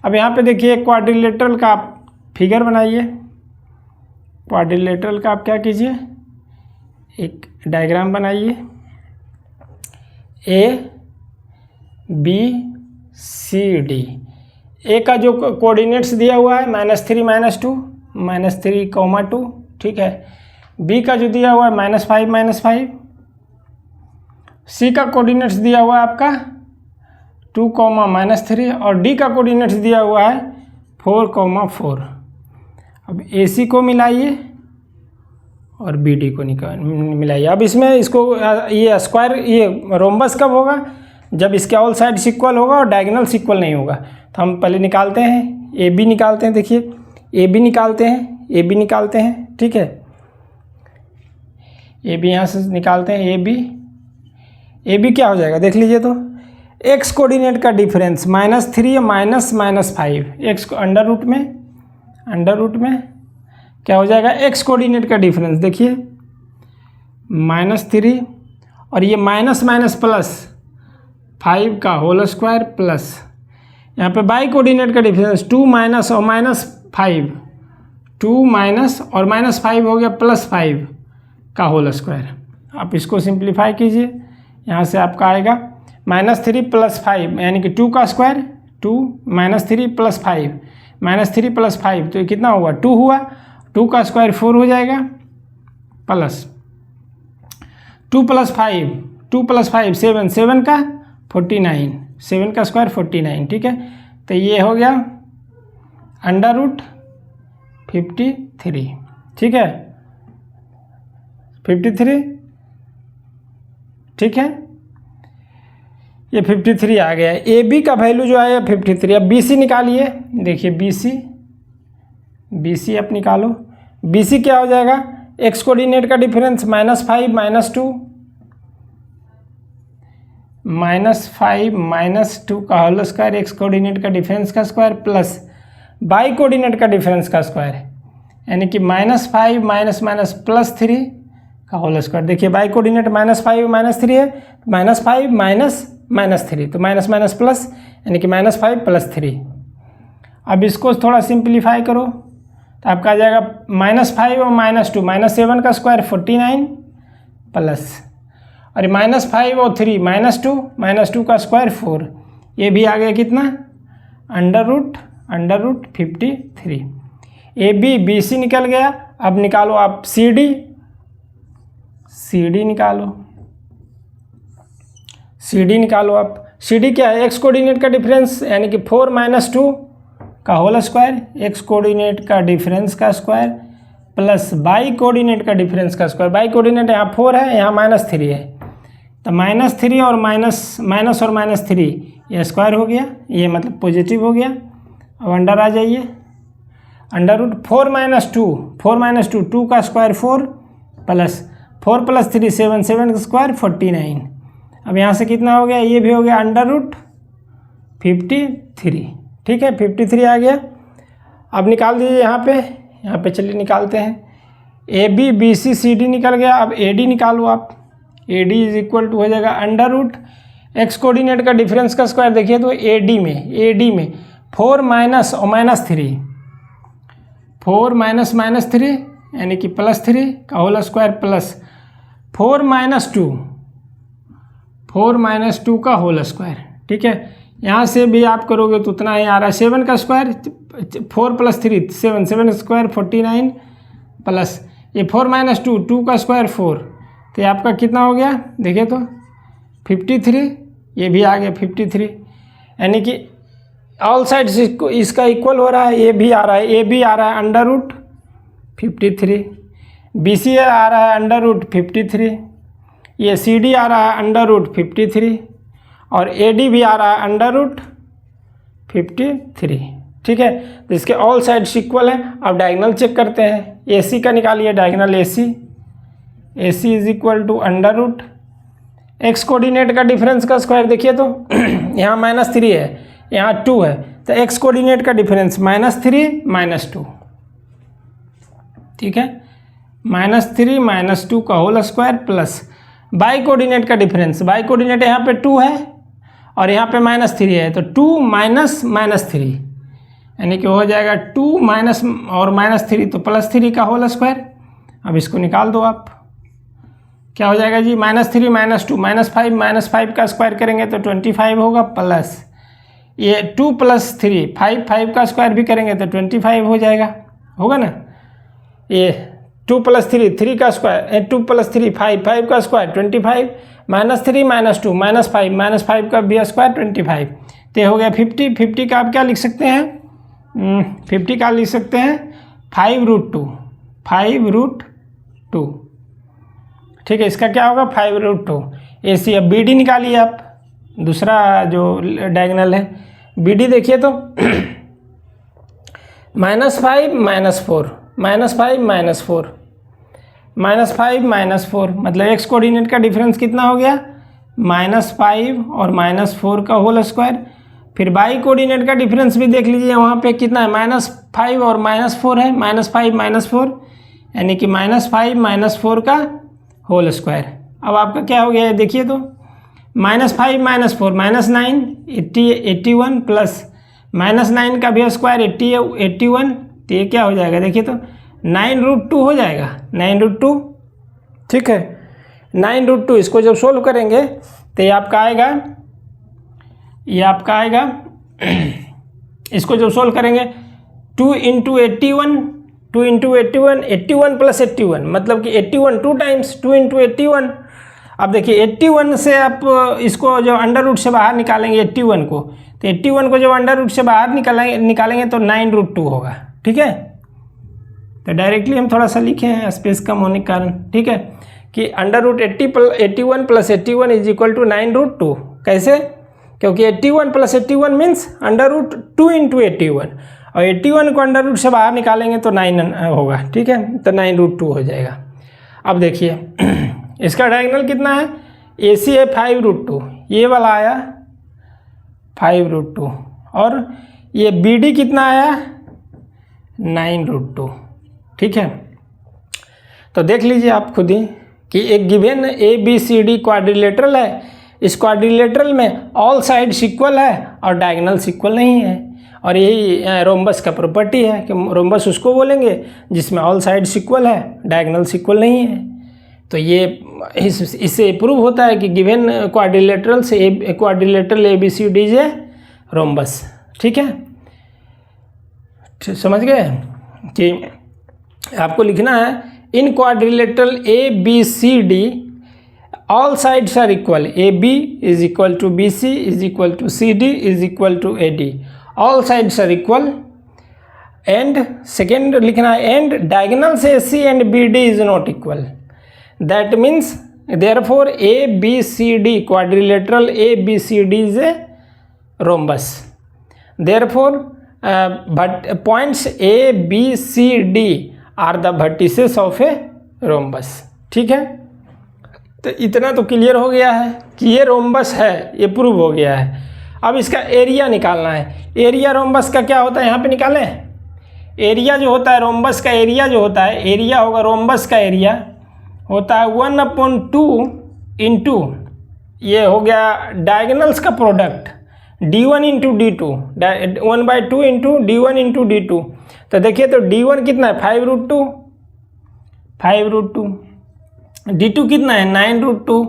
अब यहाँ पे देखिए क्वाड्रिलेटरल का आप फिगर बनाइए। क्वाड्रिलेटरल का आप क्या कीजिए, एक डायग्राम बनाइए। ए बी सी डी, ए का जो कोऑर्डिनेट्स दिया हुआ है -3, -2, ठीक है। बी का जो दिया हुआ है -5, -5। सी का कोऑर्डिनेट्स दिया हुआ है आपका 2, -3 और डी का कोऑर्डिनेट्स दिया हुआ है 4,4। अब ए सी को मिलाइए और बी डी को मिलाइए। अब इसमें इसको ये स्क्वायर, ये रोम्बस कब होगा? जब इसके ऑल साइड्स इक्वल होगा और डायगोनल्स इक्वल नहीं होगा। तो हम पहले निकालते हैं, ए बी निकालते हैं। देखिए ए बी निकालते हैं, ठीक है। ए बी यहाँ से निकालते हैं, ए बी क्या हो जाएगा देख लीजिए। तो एक्स कोऑर्डिनेट का डिफरेंस -3 -5, एक्स को अंडर रूट में क्या हो जाएगा? एक्स कोऑर्डिनेट का डिफरेंस देखिए -3 और ये -+5 का होल स्क्वायर प्लस यहाँ पे बाई कोऑर्डिनेट का डिफरेंस 2 - और -5, 2 - और -5 हो गया +5 का होल स्क्वायर। आप इसको सिंप्लीफाई कीजिए, यहाँ से आपका आएगा -3 + 5 यानी कि 2 का स्क्वायर, 2 -3 + 5, -3 + 5 तो ये कितना हुआ? 2 हुआ। 2 का स्क्वायर 4 हो जाएगा, प्लस 2 + 5 7, 7 का 49, 7 का स्क्वायर 49, ठीक है। तो ये हो गया √53, ठीक है, 53, ठीक है। ये 53 आ गया। ए बी का वैल्यू जो आया 53। अब बी सी निकालिए। देखिए बी सी आप निकालो। बी सी क्या हो जाएगा? एक्स कोऑर्डिनेट का डिफरेंस -5 -2, -5 का होल स्क्वायर, एक्स कोऑर्डिनेट का डिफरेंस का स्क्वायर प्लस बाई कोऑर्डिनेट का डिफरेंस का स्क्वायर, यानी कि -5 - -+3 का होल स्क्वायर। देखिए बाई कोऑर्डिनेट -5 -3 है, -5 -3 तो माइनस माइनस प्लस, यानी कि -5 + 3। अब इसको थोड़ा सिंप्लीफाई करो तो आपका आ जाएगा -5 और -2 -7 का स्क्वायर 49 प्लस, और -5 और 3 -2 का स्क्वायर 4, ये भी आ गया कितना √53। BC निकल गया। अब निकालो आप CD निकालो, CD निकालो आप। CD क्या है, x कोऑर्डिनेट का डिफरेंस, यानी कि 4 - 2 का होल स्क्वायर, x कोऑर्डिनेट का डिफरेंस का स्क्वायर प्लस बाई कोऑर्डिनेट का डिफरेंस का स्क्वायर। बाई कोऑर्डिनेट यहाँ 4 है, यहाँ -3 है, तो -3 और माइनस और -3 ये स्क्वायर हो गया, ये मतलब पॉजिटिव हो गया। अब अंडर आ जाइए, √4 - 2 2 का स्क्वायर 4 प्लस 4 + 3 7 7 का स्क्वायर 49। अब यहाँ से कितना हो गया, ये भी हो गया √53। ठीक है, 53 आ गया। अब निकाल दीजिए यहाँ पे चलिए निकालते हैं। AB BC CD निकल गया। अब AD निकालो आप। AD = हो जाएगा √x कोऑर्डिनेट का डिफरेंस का स्क्वायर। देखिए तो AD में 4 - और -3, 4 - -3 यानी कि +3 का होल स्क्वायर प्लस 4 - 2 का होल स्क्वायर। ठीक है, यहाँ से भी आप करोगे तो उतना ही आ रहा है, 7 का स्क्वायर 4 + 3 7 7 स्क्वायर 49 प्लस ये 4 - 2 का स्क्वायर 4, तो ये आपका कितना हो गया, देखिए तो 53, ये भी आ गया 53, यानी कि ऑल साइड्स इसका इक्वल हो रहा है। ये भी आ रहा है, AB आ रहा है √53, BC आ रहा है √53, ये CD आ रहा है √53 और AD भी आ रहा है √53। ठीक है, तो इसके ऑल साइड्स इक्वल है। अब डायगोनल चेक करते हैं। AC का निकालिए डायगोनल। AC = √x कोऑर्डिनेट का डिफरेंस का स्क्वायर। देखिए तो यहाँ -3 है, यहाँ 2 है, तो x कोऑर्डिनेट का डिफरेंस -3 - 2। ठीक है, -3 - 2 का whole square plus y coordinate का डिफरेंस। बाई कोऑर्डिनेट यहाँ पे 2 है और यहाँ पे -3 है, तो 2 - -3 यानी कि हो जाएगा 2 और -3 तो +3 का होल स्क्वायर। अब इसको निकाल दो आप, क्या हो जाएगा जी, -3 - 2 -5 का स्क्वायर करेंगे तो 25 होगा, प्लस ये 2 + 3 5 का स्क्वायर भी करेंगे तो 25 हो जाएगा, होगा ना। ये 2 + 3 3 का स्क्वायर, 2 + 3 5 का स्क्वायर 25, -3 - 2 -5 का भी स्क्वायर 25, तो हो गया 50 का आप क्या लिख सकते हैं, 50 का लिख सकते हैं 5√2। ठीक है, इसका क्या होगा 5√2। AC अब BD निकालिए आप, दूसरा जो डायगोनल है BD। देखिए तो -5 - 4 -5 - 4 मतलब x कोऑर्डिनेट का डिफरेंस कितना हो गया, -5 और -4 का होल स्क्वायर। फिर बाई कोऑर्डिनेट का डिफरेंस भी देख लीजिए, वहाँ पे कितना है, -5 और -4 है, -5 - 4 यानी कि -5 - 4 का होल स्क्वायर। अब आपका क्या हो गया है, देखिए तो -5 - 4 -9 81 प्लस -9 का भी स्क्वायर 81, तो ये क्या हो जाएगा, देखिए तो 9√2 हो जाएगा, 9√2। ठीक है, 9√2 इसको जब सोल्व करेंगे तो ये आपका आएगा इसको जब सोल्व करेंगे 2 × 81 81 + 81 मतलब कि 81 2 टाइम्स 2 × 81। अब देखिए 81 से आप इसको जो अंडर रूट से बाहर निकालेंगे 81 को, तो 81 को जब अंडर रूट से बाहर निकालेंगे तो 9√2 होगा। ठीक है, तो डायरेक्टली हम थोड़ा सा लिखे हैं स्पेस कम होने के कारण। ठीक है, कि √81 + 81 = 9√2। कैसे, क्योंकि 81 + 81 मीन्स √2 × 81 और 81 को अंडर रूट से बाहर निकालेंगे तो 9 होगा। ठीक है, तो 9√2 हो जाएगा। अब देखिए इसका डायगोनल कितना है, AC है 5√2, ये वाला आया 5√2 और ये BD कितना आया 9√2। ठीक है, तो देख लीजिए आप खुद ही कि एक गिवन ABCD क्वाड्रिलेटरल है, इस क्वाड्रिलेटरल में ऑल साइड्स इक्वल है और डायगोनल्स इक्वल नहीं है, और यही रोम्बस का प्रॉपर्टी है कि रोम्बस उसको बोलेंगे जिसमें ऑल साइड्स इक्वल है, डायगोनल्स इक्वल नहीं है। तो ये इससे प्रूव होता है कि गिवन क्वाड्रिलेटरल से quadrilateral ABCD is a rhombus. ठीक है, समझ गए कि आपको लिखना है इन quadrilateral ABCD all sides are equal, AB is equal to BC is equal to CD is equal to AD, all sides are equal, and second लिखना है and diagonals AC and BD is not equal, that means therefore ABCD quadrilateral ABCD is a rhombus, therefore but points ABCD are the vertices of a rhombus। ठीक है, तो इतना तो clear हो गया है कि ये रोम्बस है, ये प्रूव हो गया है। अब इसका एरिया निकालना है। एरिया रोम्बस का क्या होता है यहाँ पे निकालें। एरिया जो होता है रोम्बस का, एरिया जो होता है, एरिया होगा रोम्बस का एरिया होता है 1/2 इंटू ये हो गया डायगोनल्स का product D1 into D2, 1/2 into D1 into D2। तो देखिए तो D1 कितना है 5√2, D2 कितना है 9√2।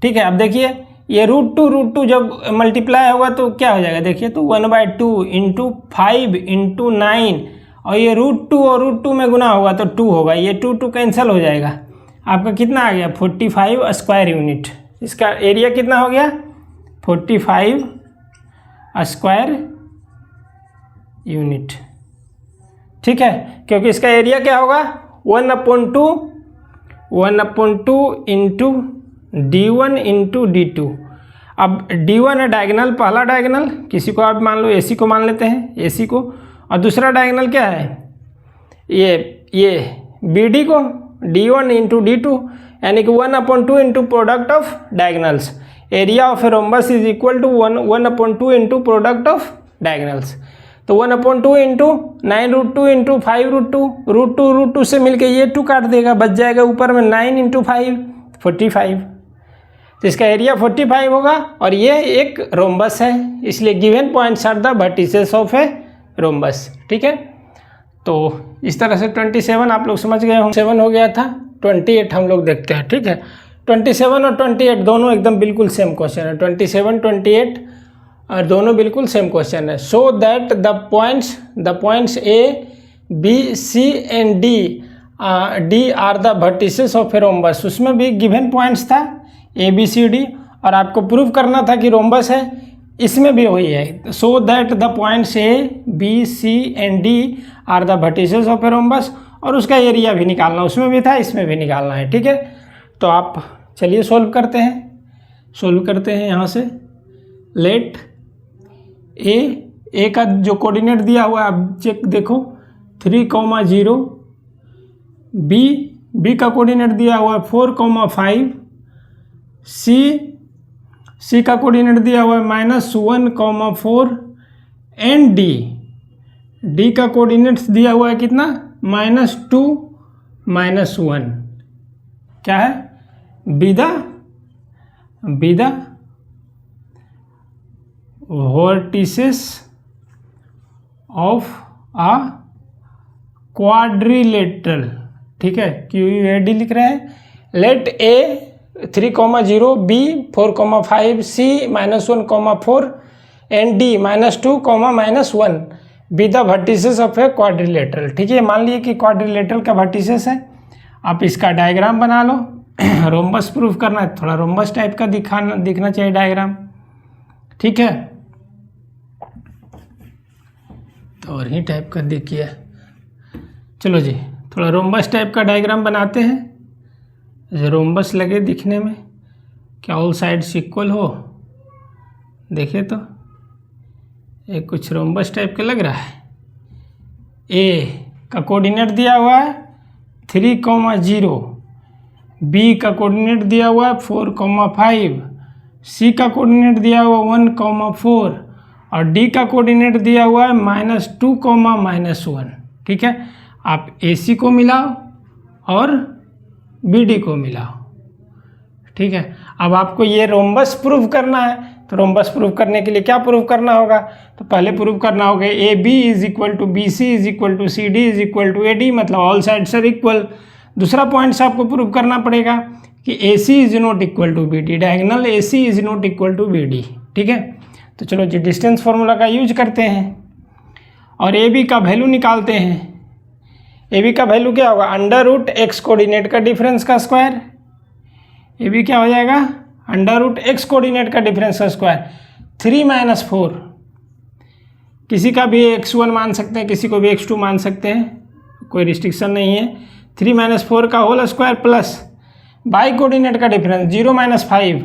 ठीक है, अब देखिए ये √2 जब मल्टीप्लाई होगा तो क्या हो जाएगा, देखिए तो 1/2 इंटू 5 इंटू 9, और ये √2 और √2 में गुना होगा तो 2 होगा, ये 2 कैंसिल हो जाएगा। आपका कितना आ गया 45 स्क्वायर यूनिट। इसका एरिया कितना हो गया 45 स्क्वायर यूनिट। ठीक है, क्योंकि इसका एरिया क्या होगा 1/2 इंटू D1 इंटू D2। अब D1 है डायगोनल, पहला डायगोनल, किसी को आप मान लो AC को मान लेते हैं, AC को, और दूसरा डायगोनल क्या है ये BD को, D1 इंटू D2, यानी कि 1/2 into product of diagonals. Area of a rhombus is equal to 1/2 into product of diagonals. तो 1/2 इंटू 9√2 इंटू 5√2, √2 से मिलके ये 2 काट देगा, बच जाएगा ऊपर में 9 इंटू 5 45। तो इसका एरिया 45 होगा, और ये एक रोम्बस है, इसलिए given points are the vertices of a rhombus. ठीक है, तो इस तरह से 27 आप लोग समझ गए होंगे। 7 हो गया था, 28 हम लोग देखते हैं। ठीक है, 27 और 28 दोनों एकदम बिल्कुल सेम क्वेश्चन है। 27 28 और दोनों बिल्कुल सेम क्वेश्चन है। So that the points A B C and D are the vertices of a rhombus. उसमें भी गिवन पॉइंट्स था ABCD, और आपको प्रूव करना था कि रोम्बस है, इसमें भी वही है। So that the points A B C and D are the vertices of a rhombus, और उसका एरिया भी निकालना, उसमें भी था, इसमें भी निकालना है। ठीक है, तो आप चलिए सोल्व करते हैं यहाँ से। लेट ए का जो कोऑर्डिनेट दिया हुआ है आप चेक देखो 3,0, बी का कोऑर्डिनेट दिया हुआ है 4,5, सी का कोऑर्डिनेट दिया हुआ है -1,4, एंड डी का कोऑर्डिनेट्स दिया हुआ है कितना -2, -1। क्या है विदा वर्टिसेस ऑफ आ क्वाड्रिलेटरल। ठीक है, QUAD लिख रहे हैं। Let A 3,0, B 4,5, C -1,4 and D -2, -1 be the vertices of a quadrilateral. ठीक है, मान लिए कि क्वाड्रिलेटरल का वर्टिसेस है। आप इसका डायग्राम बना लो। रोम्बस प्रूफ करना है, थोड़ा रोम्बस टाइप का दिखना चाहिए डायग्राम। ठीक है, तो और ही टाइप का देखिए। चलो जी, थोड़ा रोम्बस टाइप का डायग्राम बनाते हैं, जो रोम्बस लगे दिखने में, क्या ऑल साइड्स इक्वल हो। देखिए तो ये कुछ रोम्बस टाइप का लग रहा है। ए का कोऑर्डिनेट दिया हुआ है 3,0, बी का कोऑर्डिनेट दिया हुआ है 4,5, सी का कोऑर्डिनेट दिया हुआ 1,4, और डी का कोऑर्डिनेट दिया हुआ है -2, -1। ठीक है, आप AC को मिलाओ और BD को मिलाओ। ठीक है, अब आपको ये रोम्बस प्रूव करना है, तो रोम्बस प्रूव करने के लिए क्या प्रूव करना होगा, तो पहले प्रूव करना होगा AB is equal to BC is equal to CD is equal to AD, मतलब ऑल साइड्स आर इक्वल। दूसरा पॉइंट से आपको प्रूव करना पड़ेगा कि AC is not equal to BD, diagonal AC is not equal to BD। ठीक है, तो चलो जी डिस्टेंस फार्मूला का यूज करते हैं और AB का वैल्यू निकालते हैं। AB का वैल्यू क्या होगा, अंडर रूट x कोऑर्डिनेट का डिफरेंस का स्क्वायर। AB क्या हो जाएगा, अंडर रूट x कोऑर्डिनेट का डिफरेंस का स्क्वायर। 3 - 4, किसी का भी x1 मान सकते हैं, किसी को भी x2 मान सकते हैं, कोई रिस्ट्रिक्शन नहीं है। 3 - 4 का whole square plus y coordinate का डिफरेंस 0 - 5,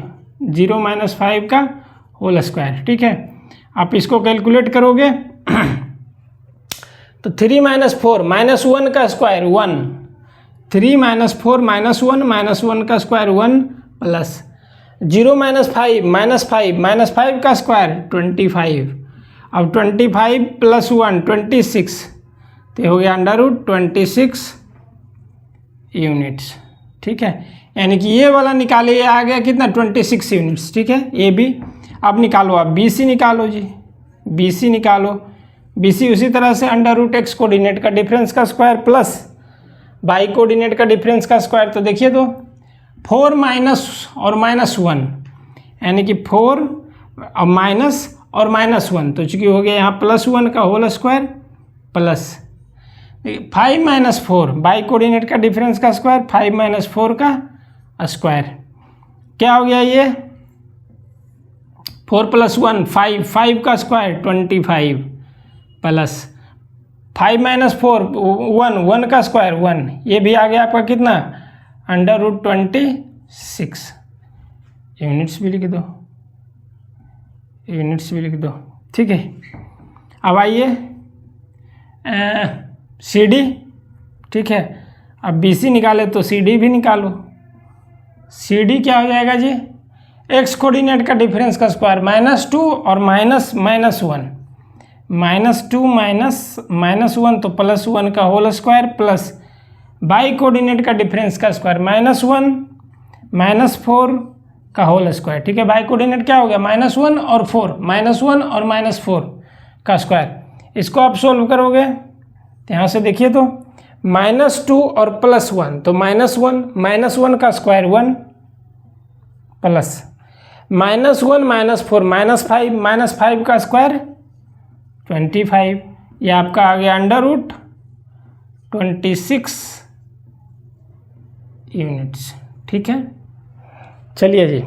0 - 5 का होल स्क्वायर। ठीक है, आप इसको कैलकुलेट करोगे तो 3 - 4 -1 का स्क्वायर 1, 3 - 4 -1 का स्क्वायर 1 प्लस 0 - 5 -5 का स्क्वायर 25। अब 25 + 1 26, तो हो गया अंडर रूट 26 यूनिट्स। ठीक है, यानी कि ये वाला निकालिए, आ गया कितना 26 यूनिट्स। ठीक है, AB। अब निकालो, आप BC निकालो जी, BC निकालो। BC उसी तरह से अंडर रूट x कोऑर्डिनेट का डिफरेंस का स्क्वायर प्लस बाई कोऑर्डिनेट का डिफरेंस का स्क्वायर। तो देखिए तो 4 माइनस और -1, यानी कि 4 और माइनस और -1, तो चूँकि हो गया यहाँ +1 का whole square plus 5 - 4 y coordinate का डिफरेंस का स्क्वायर, 5 - 4 का स्क्वायर। क्या हो गया ये 4 + 1 5, 5 का स्क्वायर 25 प्लस 5 - 4 1 का स्क्वायर 1, ये भी आ गया आपका कितना अंडर रूट 26। यूनिट्स भी लिख दो, यूनिट्स भी लिख दो। ठीक है, अब आइए CD। ठीक है, अब BC निकाले तो CD भी निकालो। CD क्या हो जाएगा जी, x कोऑर्डिनेट का डिफरेंस का स्क्वायर -2 और -1, -2 -1 तो +1 का whole square plus y coordinate का डिफरेंस का स्क्वायर -1 -4 का होल स्क्वायर। ठीक है, बाई कोऑर्डिनेट क्या हो गया -1 और 4, -1 और -4 का स्क्वायर। इसको आप सोल्व करोगे तो यहाँ से देखिए तो -2 और +1, तो -1 का स्क्वायर 1 प्लस -1 -4 -5 का स्क्वायर 25, ये आपका आ गया अंडर रूट 26 यूनिट्स। ठीक है, चलिए जी,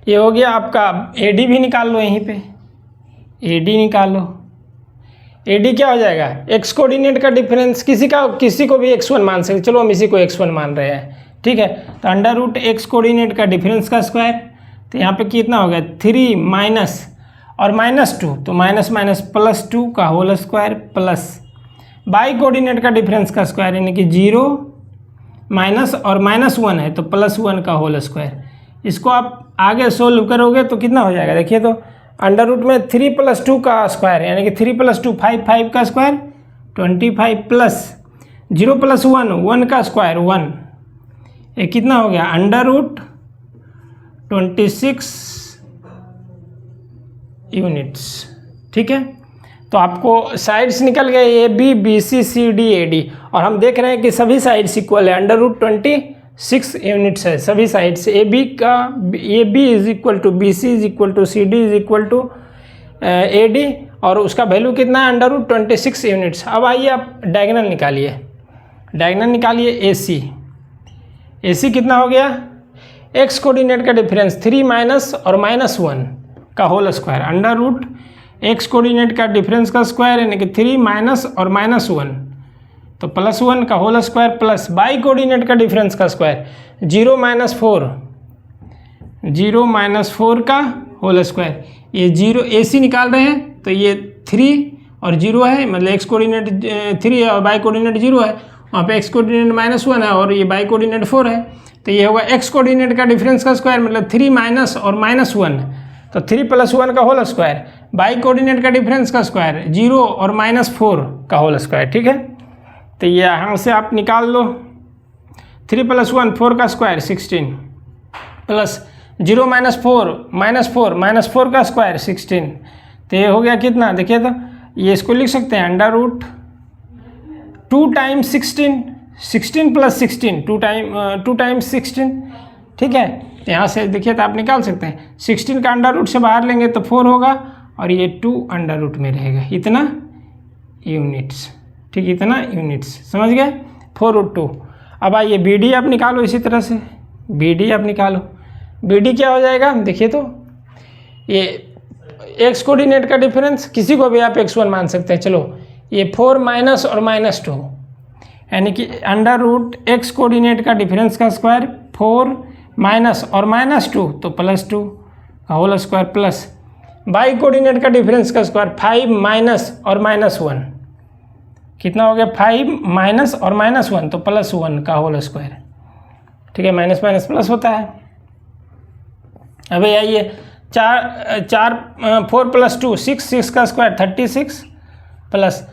ये हो गया आपका। AD भी निकाल लो, यहीं पे AD निकालो। AD क्या हो जाएगा, x कोऑर्डिनेट का डिफरेंस, किसी को भी x1 मान सकते, चलो हम इसी को x1 मान रहे हैं। ठीक है, तो अंडर रूट x कोऑर्डिनेट का डिफरेंस का स्क्वायर, तो यहाँ पे कितना हो गया 3 माइनस और -2, तो +2 का whole square plus y coordinate का डिफरेंस का स्क्वायर, यानी कि 0 माइनस और -1 है तो +1 का होल स्क्वायर। इसको आप आगे सोल्व करोगे तो कितना हो जाएगा, देखिए तो अंडर रूट में 3 + 2 का स्क्वायर, यानी कि 3 + 2 5 का स्क्वायर 25 प्लस 0 + 1 का स्क्वायर 1, ये कितना हो गया अंडर रूट 26 यूनिट्स। ठीक है, तो आपको साइड्स निकल गए AB BC CD AD, और हम देख रहे हैं कि सभी साइड्स इक्वल है, अंडर रूट 26 यूनिट्स है सभी sides. AB is equal to BC is equal to CD is equal to AD, और उसका वैल्यू कितना है अंडर रूट 26 यूनिट्स। अब आइए आप डायगोनल निकालिए, डायगोनल निकालिए AC कितना हो गया, x कोऑर्डिनेट का डिफरेंस 3 माइनस और -1 का whole square, under root x coordinate का डिफरेंस का स्क्वायर, यानी कि 3 माइनस और -1 तो +1 का whole square plus y coordinate का डिफरेंस का स्क्वायर 0 - 4 का होल स्क्वायर। ये 0 AC निकाल रहे हैं तो ये 3 और 0 है, मतलब x कोऑर्डिनेट 3 है और बाई कोऑर्डिनेट 0 है, वहाँ पे x कोऑर्डिनेट -1 है और ये बाई कोऑर्डिनेट 4 है, तो ये होगा x कोऑर्डिनेट का डिफरेंस का स्क्वायर, मतलब 3 माइनस और -1 तो 3 + 1 का होल स्क्वायर, बाई कोऑर्डिनेट का डिफरेंस का स्क्वायर 0 और -4 का होल स्क्वायर। ठीक है, तो ये यहाँ से आप निकाल लो, 3 + 1 4 का स्क्वायर 16 प्लस 0 - 4 का स्क्वायर 16। तो ये हो गया कितना, देखिए तो ये इसको लिख सकते हैं √2 टाइम्स 16, 16 + 16 2 टाइम्स 16, ठीक है। तो यहाँ से देखिए तो आप निकाल सकते हैं, 16 का √ से बाहर लेंगे तो 4 होगा और ये 2 √ में रहेगा, इतना यूनिट्स, ठीक, इतना यूनिट्स, समझ गए, 4√2। अब आइए BD आप निकालो, इसी तरह से BD आप निकालो। BD क्या हो जाएगा, देखिए तो ये x कोऑर्डिनेट का डिफरेंस, किसी को भी आप x1 मान सकते हैं, चलो ये 4 माइनस और -2, यानी कि √x कोऑर्डिनेट का डिफरेंस का स्क्वायर 4 माइनस और -2 तो +2 का whole square, plus y coordinate का डिफरेंस का स्क्वायर 5 माइनस और -1, कितना हो गया, 5 माइनस और -1 तो +1 का होल स्क्वायर, ठीक है, माइनस माइनस प्लस होता है। अब आइए 4 + 2 6 का स्क्वायर 36 प्लस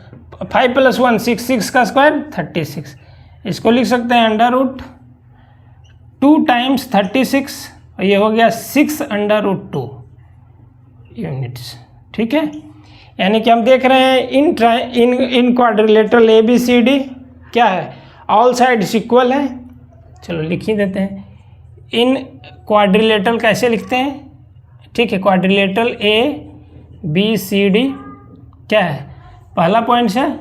5 + 1 6 का स्क्वायर 36, इसको लिख सकते हैं √2 टाइम्स 36 और ये हो गया 6 √2 यूनिट्स, ठीक है। यानी कि हम देख रहे हैं इन क्वाड्रिलेटरल ABCD क्या है, ऑल साइड्स इक्वल है, चलो लिख ही देते हैं। इन क्वाड्रिलेटरल कैसे लिखते हैं, ठीक है, क्वाड्रिलेटरल ABCD क्या है, पहला पॉइंट है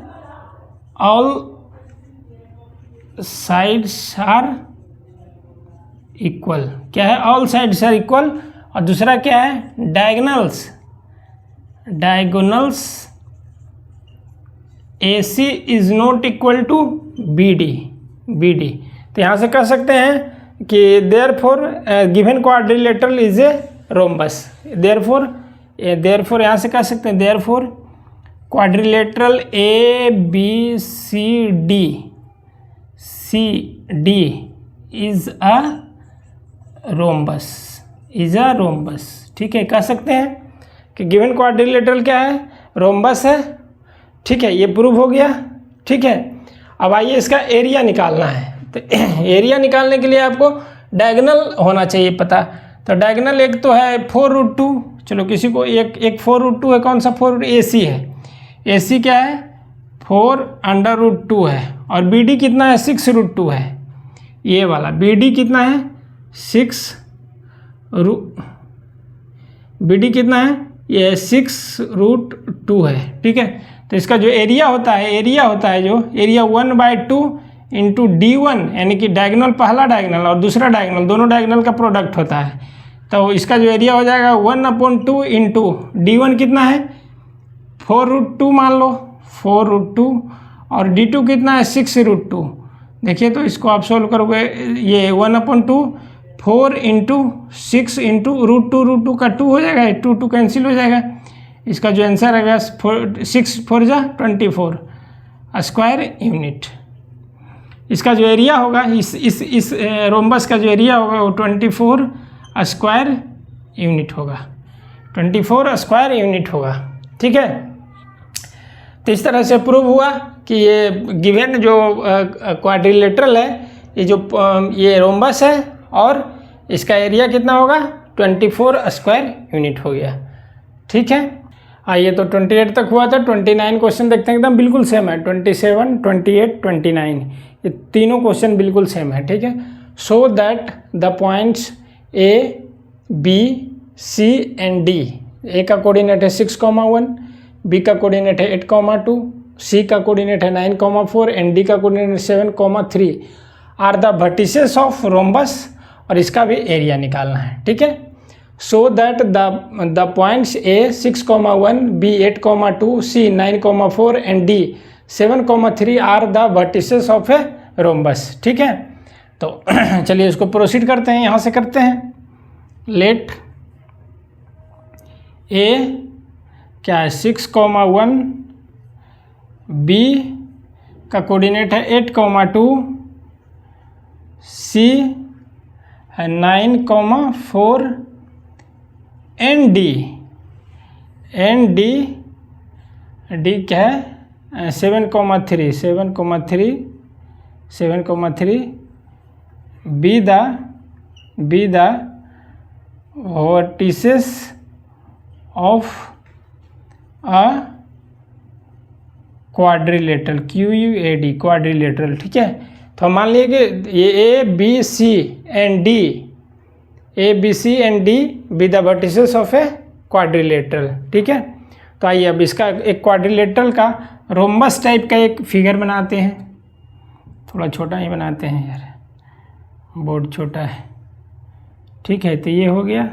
ऑल साइड्स आर इक्वल, क्या है, ऑल साइड्स आर इक्वल, और दूसरा क्या है, diagonals AC is not equal to BD। तो यहाँ से कह सकते हैं कि therefore given quadrilateral is a rhombus, therefore यहाँ से कह सकते हैं therefore quadrilateral ABCD is a rhombus, ठीक है, कह सकते हैं कि गिवन क्वाड्रिलेटरल क्या है, रोम्बस है, ठीक है, ये प्रूव हो गया, ठीक है। अब आइए इसका एरिया निकालना है, तो एरिया निकालने के लिए आपको डायगोनल होना चाहिए पता, तो डायगोनल एक तो है 4√2, चलो किसी को एक 4√2 है, कौन सा 4 AC है, AC क्या है 4 √2 है, और BD कितना है 6√2 है, ये वाला BD कितना है BD कितना है, ये 6√2 है, ठीक है। तो इसका जो एरिया होता है जो एरिया 1/2 इंटू D1, यानी कि डायगोनल, पहला डायगोनल और दूसरा डायगोनल, दोनों डायगोनल का प्रोडक्ट होता है, तो इसका जो एरिया हो जाएगा 1/2 इंटू D1 कितना है 4√2 मान लो, 4√2, और D2 कितना है 6√2। देखिए तो इसको आप सोल्व करोगे, ये 1/2 4 इंटू 6 इंटू √2 का 2 हो जाएगा, 2 कैंसिल हो जाएगा, इसका जो आंसर आएगा 6 4 जा 24 स्क्वायर यूनिट। इसका जो एरिया होगा इस रोम्बस का जो एरिया होगा वो 24 स्क्वायर यूनिट होगा, 24 स्क्वायर यूनिट होगा, ठीक है। तो इस तरह से प्रूव हुआ कि ये गिवन जो क्वाड्रिलेटरल है, ये रोम्बस है और इसका एरिया कितना होगा 24 स्क्वायर यूनिट हो गया, ठीक है। आइए तो 28 तक हुआ था, 29 क्वेश्चन देखते हैं, एकदम बिल्कुल सेम है, 27, 28, 29 ये तीनों क्वेश्चन बिल्कुल सेम है, ठीक है। So that the points A, B, C and D, A का कोऑर्डिनेट है 6,1, B का कोऑर्डिनेट है 8,2, C का कोऑर्डिनेट है 9,4 एंड D का coordinate 7,3 are the vertices of rhombus, और इसका भी एरिया निकालना है, ठीक है। So that the points A 6,1, B 8,2, C 9,4 and D 7,3 are the vertices of a rhombus, ठीक है। तो चलिए इसको प्रोसीड करते हैं, यहाँ से करते हैं। लेट A क्या है 6,1, B का कोऑर्डिनेट है 8,2, C है 9,4 एंड D क्या है 7,3 B the vertices of a quadrilateral, QUAD quadrilateral. ठीक है, तो मान लिए कि ये ABC and D be the vertices of a quadrilateral. ठीक है, तो आइए अब इसका एक क्वाड्रिलेटरल का रोम्बस टाइप का एक फिगर बनाते हैं। थोड़ा छोटा ही बनाते हैं यार, बोर्ड छोटा है। ठीक है, तो ये हो गया।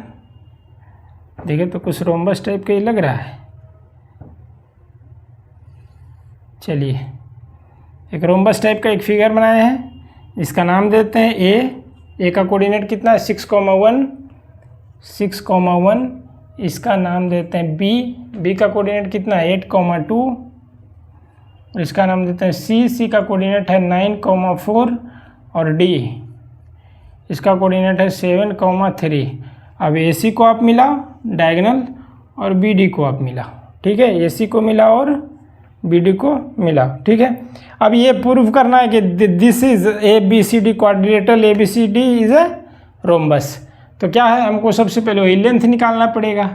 देखिए तो कुछ रोम्बस टाइप का ही लग रहा है। चलिए एक रोम्बस टाइप का एक फिगर बनाए हैं, इसका नाम देते हैं ए का कोऑर्डिनेट कितना है 6,1, इसका नाम देते हैं बी का कोऑर्डिनेट कितना है 8,2, और इसका नाम देते हैं सी का कोऑर्डिनेट है 9,4, और डी इसका कोऑर्डिनेट है 7,3। अब AC को आप मिलाओ डायगोनल और BD को आप मिलाओ। ठीक है, AC को मिलाओ और BD को मिलाओ। ठीक है, अब ये प्रूव करना है कि this is ABCD quadrilateral, ABCD is a rhombus. तो क्या है, हमको सबसे पहले वही लेंथ निकालना पड़ेगा,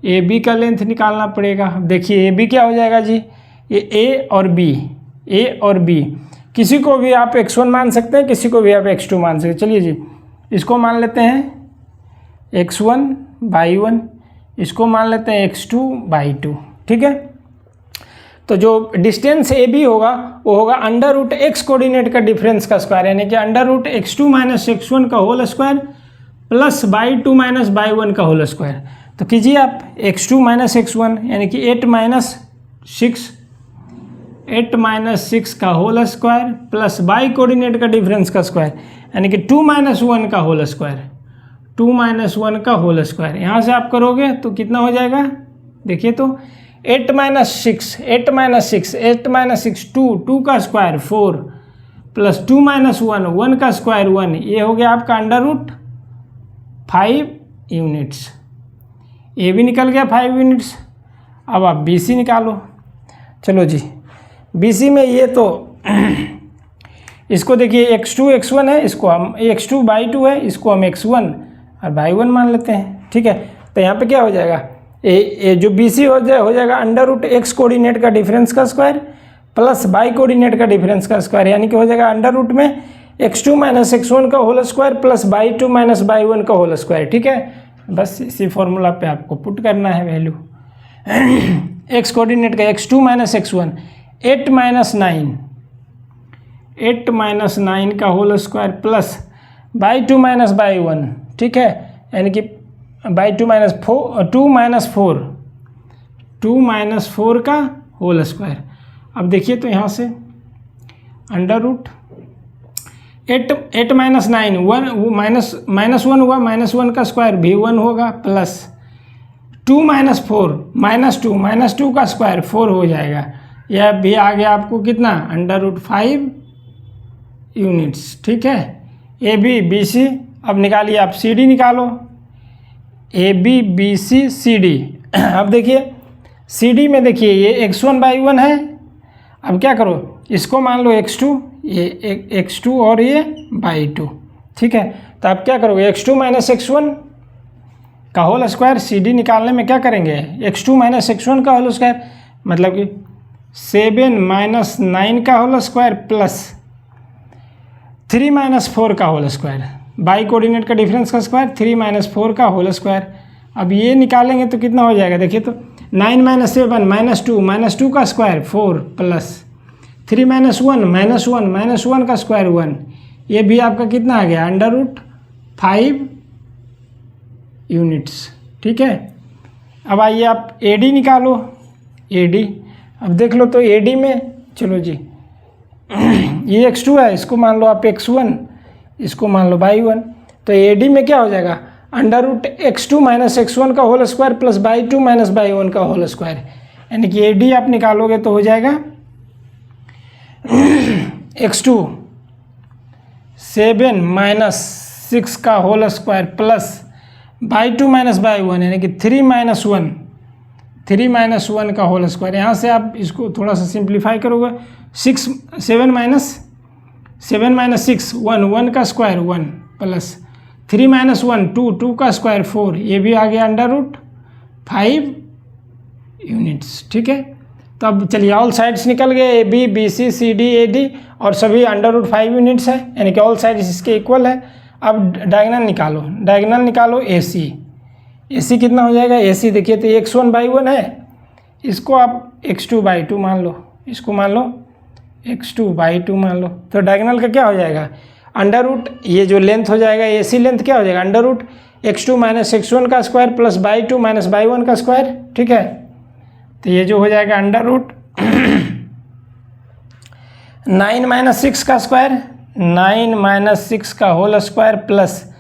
AB का लेंथ निकालना पड़ेगा। देखिए AB क्या हो जाएगा जी, ये A और B किसी को भी आप x1 मान सकते हैं, किसी को भी आप x2 मान सकते हैं। चलिए जी इसको मान लेते हैं x1/1, इसको मान लेते हैं x2/2। ठीक है, तो जो डिस्टेंस AB होगा वो होगा √x कोऑर्डिनेट का डिफरेंस का स्क्वायर, यानी कि √x2 - x1 का होल स्क्वायर प्लस /2 - /1 का होल स्क्वायर। तो कीजिए आप x2 - x1 यानी कि 8 - 6 का whole square plus y coordinate का डिफरेंस का स्क्वायर यानी कि 2 - 1 का होल स्क्वायर, 2 - 1 का होल स्क्वायर। यहाँ से आप करोगे तो कितना हो जाएगा, देखिए तो 8 - 6 2 का स्क्वायर 4 प्लस 2 - 1 का स्क्वायर 1, ये हो गया आपका √5 यूनिट्स। ये भी निकल गया 5 यूनिट्स। अब आप BC निकालो। चलो जी BC में ये तो इसको देखिए x2 x1 है, इसको हम x2/2 है, इसको हम x1 और y1 मान लेते हैं। ठीक है, तो यहाँ पे क्या हो जाएगा, ये जो BC हो जाएगा √x कोऑर्डिनेट का डिफरेंस का स्क्वायर प्लस y कोऑर्डिनेट का डिफरेंस का स्क्वायर, यानी कि हो जाएगा √ में x2 - x1 का whole square plus y2 - y1 का होल स्क्वायर। ठीक है, बस इसी फॉर्मूला पे आपको पुट करना है वैल्यू। x कोऑर्डिनेट का x2 - x1 8 - 9 का whole square plus y2 - y1। ठीक है, यानी कि by 2 - 4 का होल स्क्वायर। अब देखिए तो यहाँ से √8 - 9 -1 हुआ, -1 का स्क्वायर भी 1 होगा प्लस 2 - 4 -2 का स्क्वायर 4 हो जाएगा। यह भी आ गया आपको कितना √5 यूनिट्स। ठीक है, AB BC। अब निकालिए आप CD निकालो, AB BC CD। अब देखिए CD में देखिए ये x1/1 है। अब क्या करो, इसको मान लो x2, ये x2 और ये /2। ठीक है, तो आप क्या करोगे x2 - x1 का होल स्क्वायर, CD निकालने में क्या करेंगे x2 - x1 का होल स्क्वायर, मतलब कि 7 - 9 का होल स्क्वायर प्लस 3 - 4 का होल स्क्वायर, y कोऑर्डिनेट का डिफरेंस का स्क्वायर 3 - 4 का होल स्क्वायर। अब ये निकालेंगे तो कितना हो जाएगा, देखिए तो 9 - 7 -2 का स्क्वायर 4 प्लस 3 - 1 का स्क्वायर 1, ये भी आपका कितना आ गया √5 यूनिट्स। ठीक है, अब आइए आप AD निकालो, AD। अब देख लो तो AD में, चलो जी ये x2 है, इसको मान लो आप x1, इसको मान लो y1। तो AD में क्या हो जाएगा √x2 - x1 का whole square plus y2 - y1 का होल स्क्वायर, यानी कि AD आप निकालोगे तो हो जाएगा x2 7 - 6 का whole square plus y2 - y1 यानी कि 3 - 1 का होल स्क्वायर। यहाँ से आप इसको थोड़ा सा सिंप्लीफाई करोगे, 7 7 माइनस 6 1, 1 का स्क्वायर 1 प्लस 3 माइनस 1 2, 2 का स्क्वायर 4, ये भी आ गया √5 यूनिट्स। ठीक है, तो अब चलिए ऑल साइड्स निकल गए, A B B C C D A D और सभी √5 यूनिट्स है, यानी कि ऑल साइड्स इसके इक्वल है। अब डायगोनल निकालो, डायगोनल निकालो ए सी कितना हो जाएगा, ए सी देखिए तो x1/1 है, इसको आप x2/2 मान लो, इसको मान लो x2/2 मान लो, तो डायगोनल का क्या हो जाएगा ये जो लेंथ हो जाएगा ए सी लेंथ क्या हो जाएगा √x2 माइनस x1 का स्क्वायर प्लस /2 माइनस /1 का स्क्वायर। ठीक है, तो ये जो हो जाएगा √9 माइनस 6 का स्क्वायर, 9 माइनस 6 का होल स्क्वायर प्लस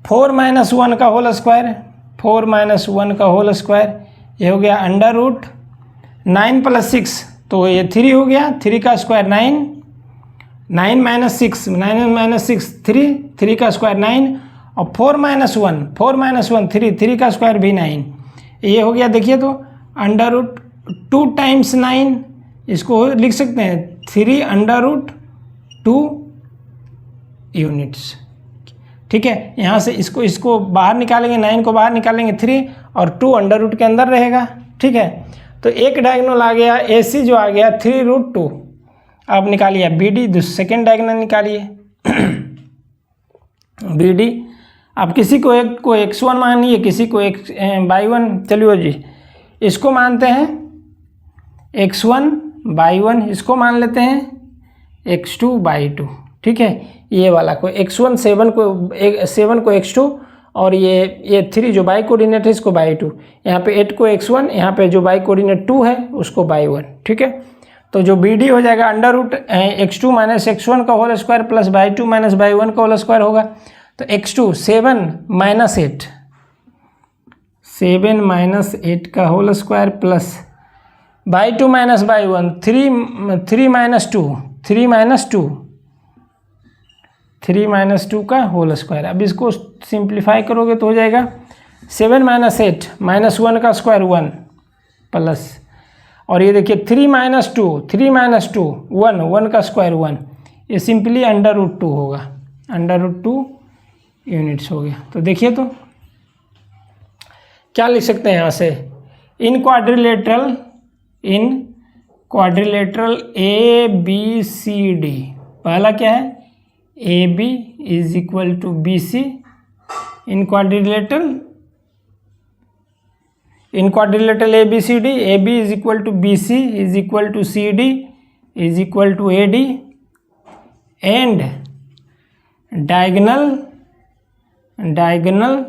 4 माइनस 1 का होल स्क्वायर, 4 माइनस 1 का होल स्क्वायर, ये हो गया √9 प्लस 6, तो ये 3 हो गया, 3 का स्क्वायर 9, 9 माइनस 6 9 माइनस 6 3, 3 का स्क्वायर 9 और 4 माइनस 1 3, 3 का स्क्वायर भी 9, ये हो गया। देखिए तो √2 टाइम्स 9, इसको लिख सकते हैं 3√2 यूनिट्स। ठीक है, यहाँ से इसको बाहर निकालेंगे, 9 को बाहर निकालेंगे 3 और 2 अंडर के अंदर रहेगा। ठीक है, तो एक डायगोनल आ गया ए सी जो आ गया 3√2। अब निकालिए बी डी, सेकेंड डायगोनल निकालिए बी डी। अब किसी को एक को x1 मानिए, किसी को x/1, चलिए जी इसको मानते हैं x1/1, इसको मान लेते हैं x2/2। ठीक है, ये वाला को x1 7 को x2 और ये 3 जो बाई कोऑर्डिनेट है इसको /2, यहाँ पे 8 को x1, यहाँ पे जो बाई कोऑर्डिनेट 2 है उसको /1। ठीक है, तो जो बी डी हो जाएगा √x2 माइनस x1 का होल स्क्वायर प्लस /2 माइनस /1 का होल स्क्वायर होगा। तो x2 7 माइनस 8 का whole square plus /2 minus /1 3 minus 2 का होल स्क्वायर। अब इसको सिंप्लीफाई करोगे तो हो जाएगा 7 माइनस 8 माइनस 1 का स्क्वायर 1 प्लस, और ये देखिए 3 माइनस 2 1 का स्क्वायर 1, ये सिंपली √2 होगा, √2 यूनिट्स हो गया। तो देखिए तो क्या लिख सकते हैं यहाँ से, in quadrilateral A B C D, पहला क्या है A B is equal to B C, in quadrilateral A B C D, A B is equal to B C is equal to C D is equal to A D, and diagonal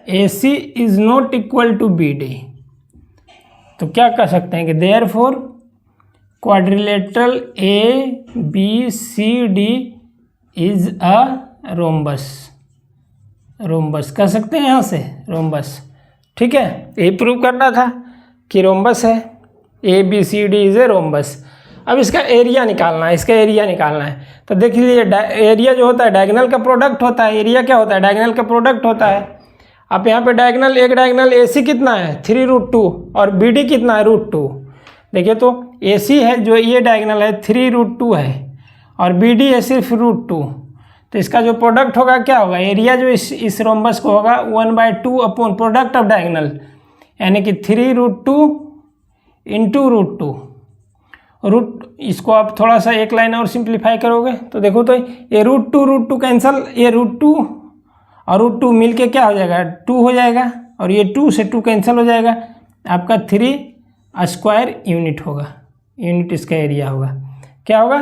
A C is not equal to B D. तो क्या कह सकते हैं कि therefore quadrilateral A B C D is a rhombus कह सकते हैं यहाँ से, रोम्बस। ठीक है, यही प्रूव करना था कि रोम्बस है, A B C D is a rhombus. अब इसका एरिया निकालना है, तो देख लीजिए एरिया जो होता है डायगोनल का प्रोडक्ट होता है, एरिया क्या होता है डायगोनल का प्रोडक्ट होता है। अब यहाँ पे एक डायगोनल ए सी कितना है 3√2 और बी डी कितना है √2। देखिए तो ए सी है जो ये डायगोनल है 3√2 है और बी डी है सिर्फ √2, तो इसका जो प्रोडक्ट होगा क्या होगा, एरिया जो इस रोम्बस को होगा 1/2 अपॉन प्रोडक्ट ऑफ डायगोनल, यानी कि 3√2 इंटू √2। इसको आप थोड़ा सा एक लाइन और सिंप्लीफाई करोगे तो देखो तो ये √2 कैंसल, ये √2 और √2 मिल के क्या हो जाएगा 2 हो जाएगा, और ये 2 से 2 कैंसिल हो जाएगा, आपका 3² यूनिट होगा, यूनिट इसका एरिया होगा। क्या होगा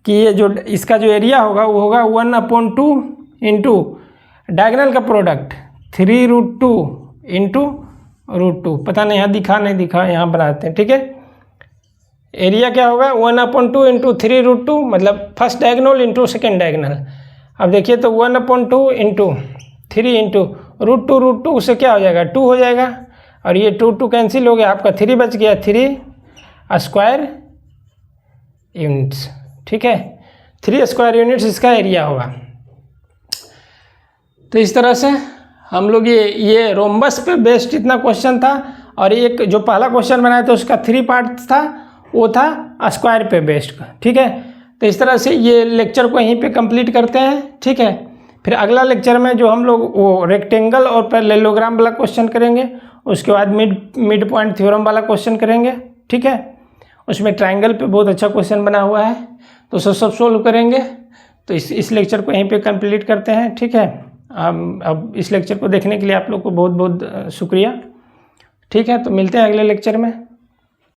कि ये जो इसका जो एरिया होगा वो होगा 1/2 इंटू डायगोनल का प्रोडक्ट 3√2 इंटू √2। पता नहीं यहाँ दिखा नहीं दिखा, यहाँ बनाते हैं। ठीक है, एरिया क्या होगा 1/2 इंटू 3√2, मतलब first diagonal into second diagonal. अब देखिए तो 1/2 इंटू 3 इंटू √2 से क्या हो जाएगा 2 हो जाएगा, और ये 2 कैंसिल हो गया, आपका 3 बच गया, 3² यूनिट्स। ठीक है, 3² यूनिट्स इसका एरिया होगा। तो इस तरह से हम लोग ये रोम्बस पे बेस्ड इतना क्वेश्चन था, और एक जो पहला क्वेश्चन बनाया था उसका 3 पार्ट था, वो था स्क्वायर पे बेस्ड का। ठीक है, तो इस तरह से ये लेक्चर को यहीं पे कंप्लीट करते हैं, ठीक है। फिर अगला लेक्चर में जो हम लोग वो रेक्टेंगल और पैरेललोग्राम वाला क्वेश्चन करेंगे, उसके बाद मिड पॉइंट थ्योरम वाला क्वेश्चन करेंगे, ठीक है। उसमें ट्रायंगल पे बहुत अच्छा क्वेश्चन बना हुआ है, तो सब सोल्व करेंगे। तो इस लेक्चर को यहीं पे कंप्लीट करते हैं, ठीक है। अब इस लेक्चर को देखने के लिए आप लोग को बहुत बहुत शुक्रिया, ठीक है। तो मिलते हैं अगले लेक्चर में।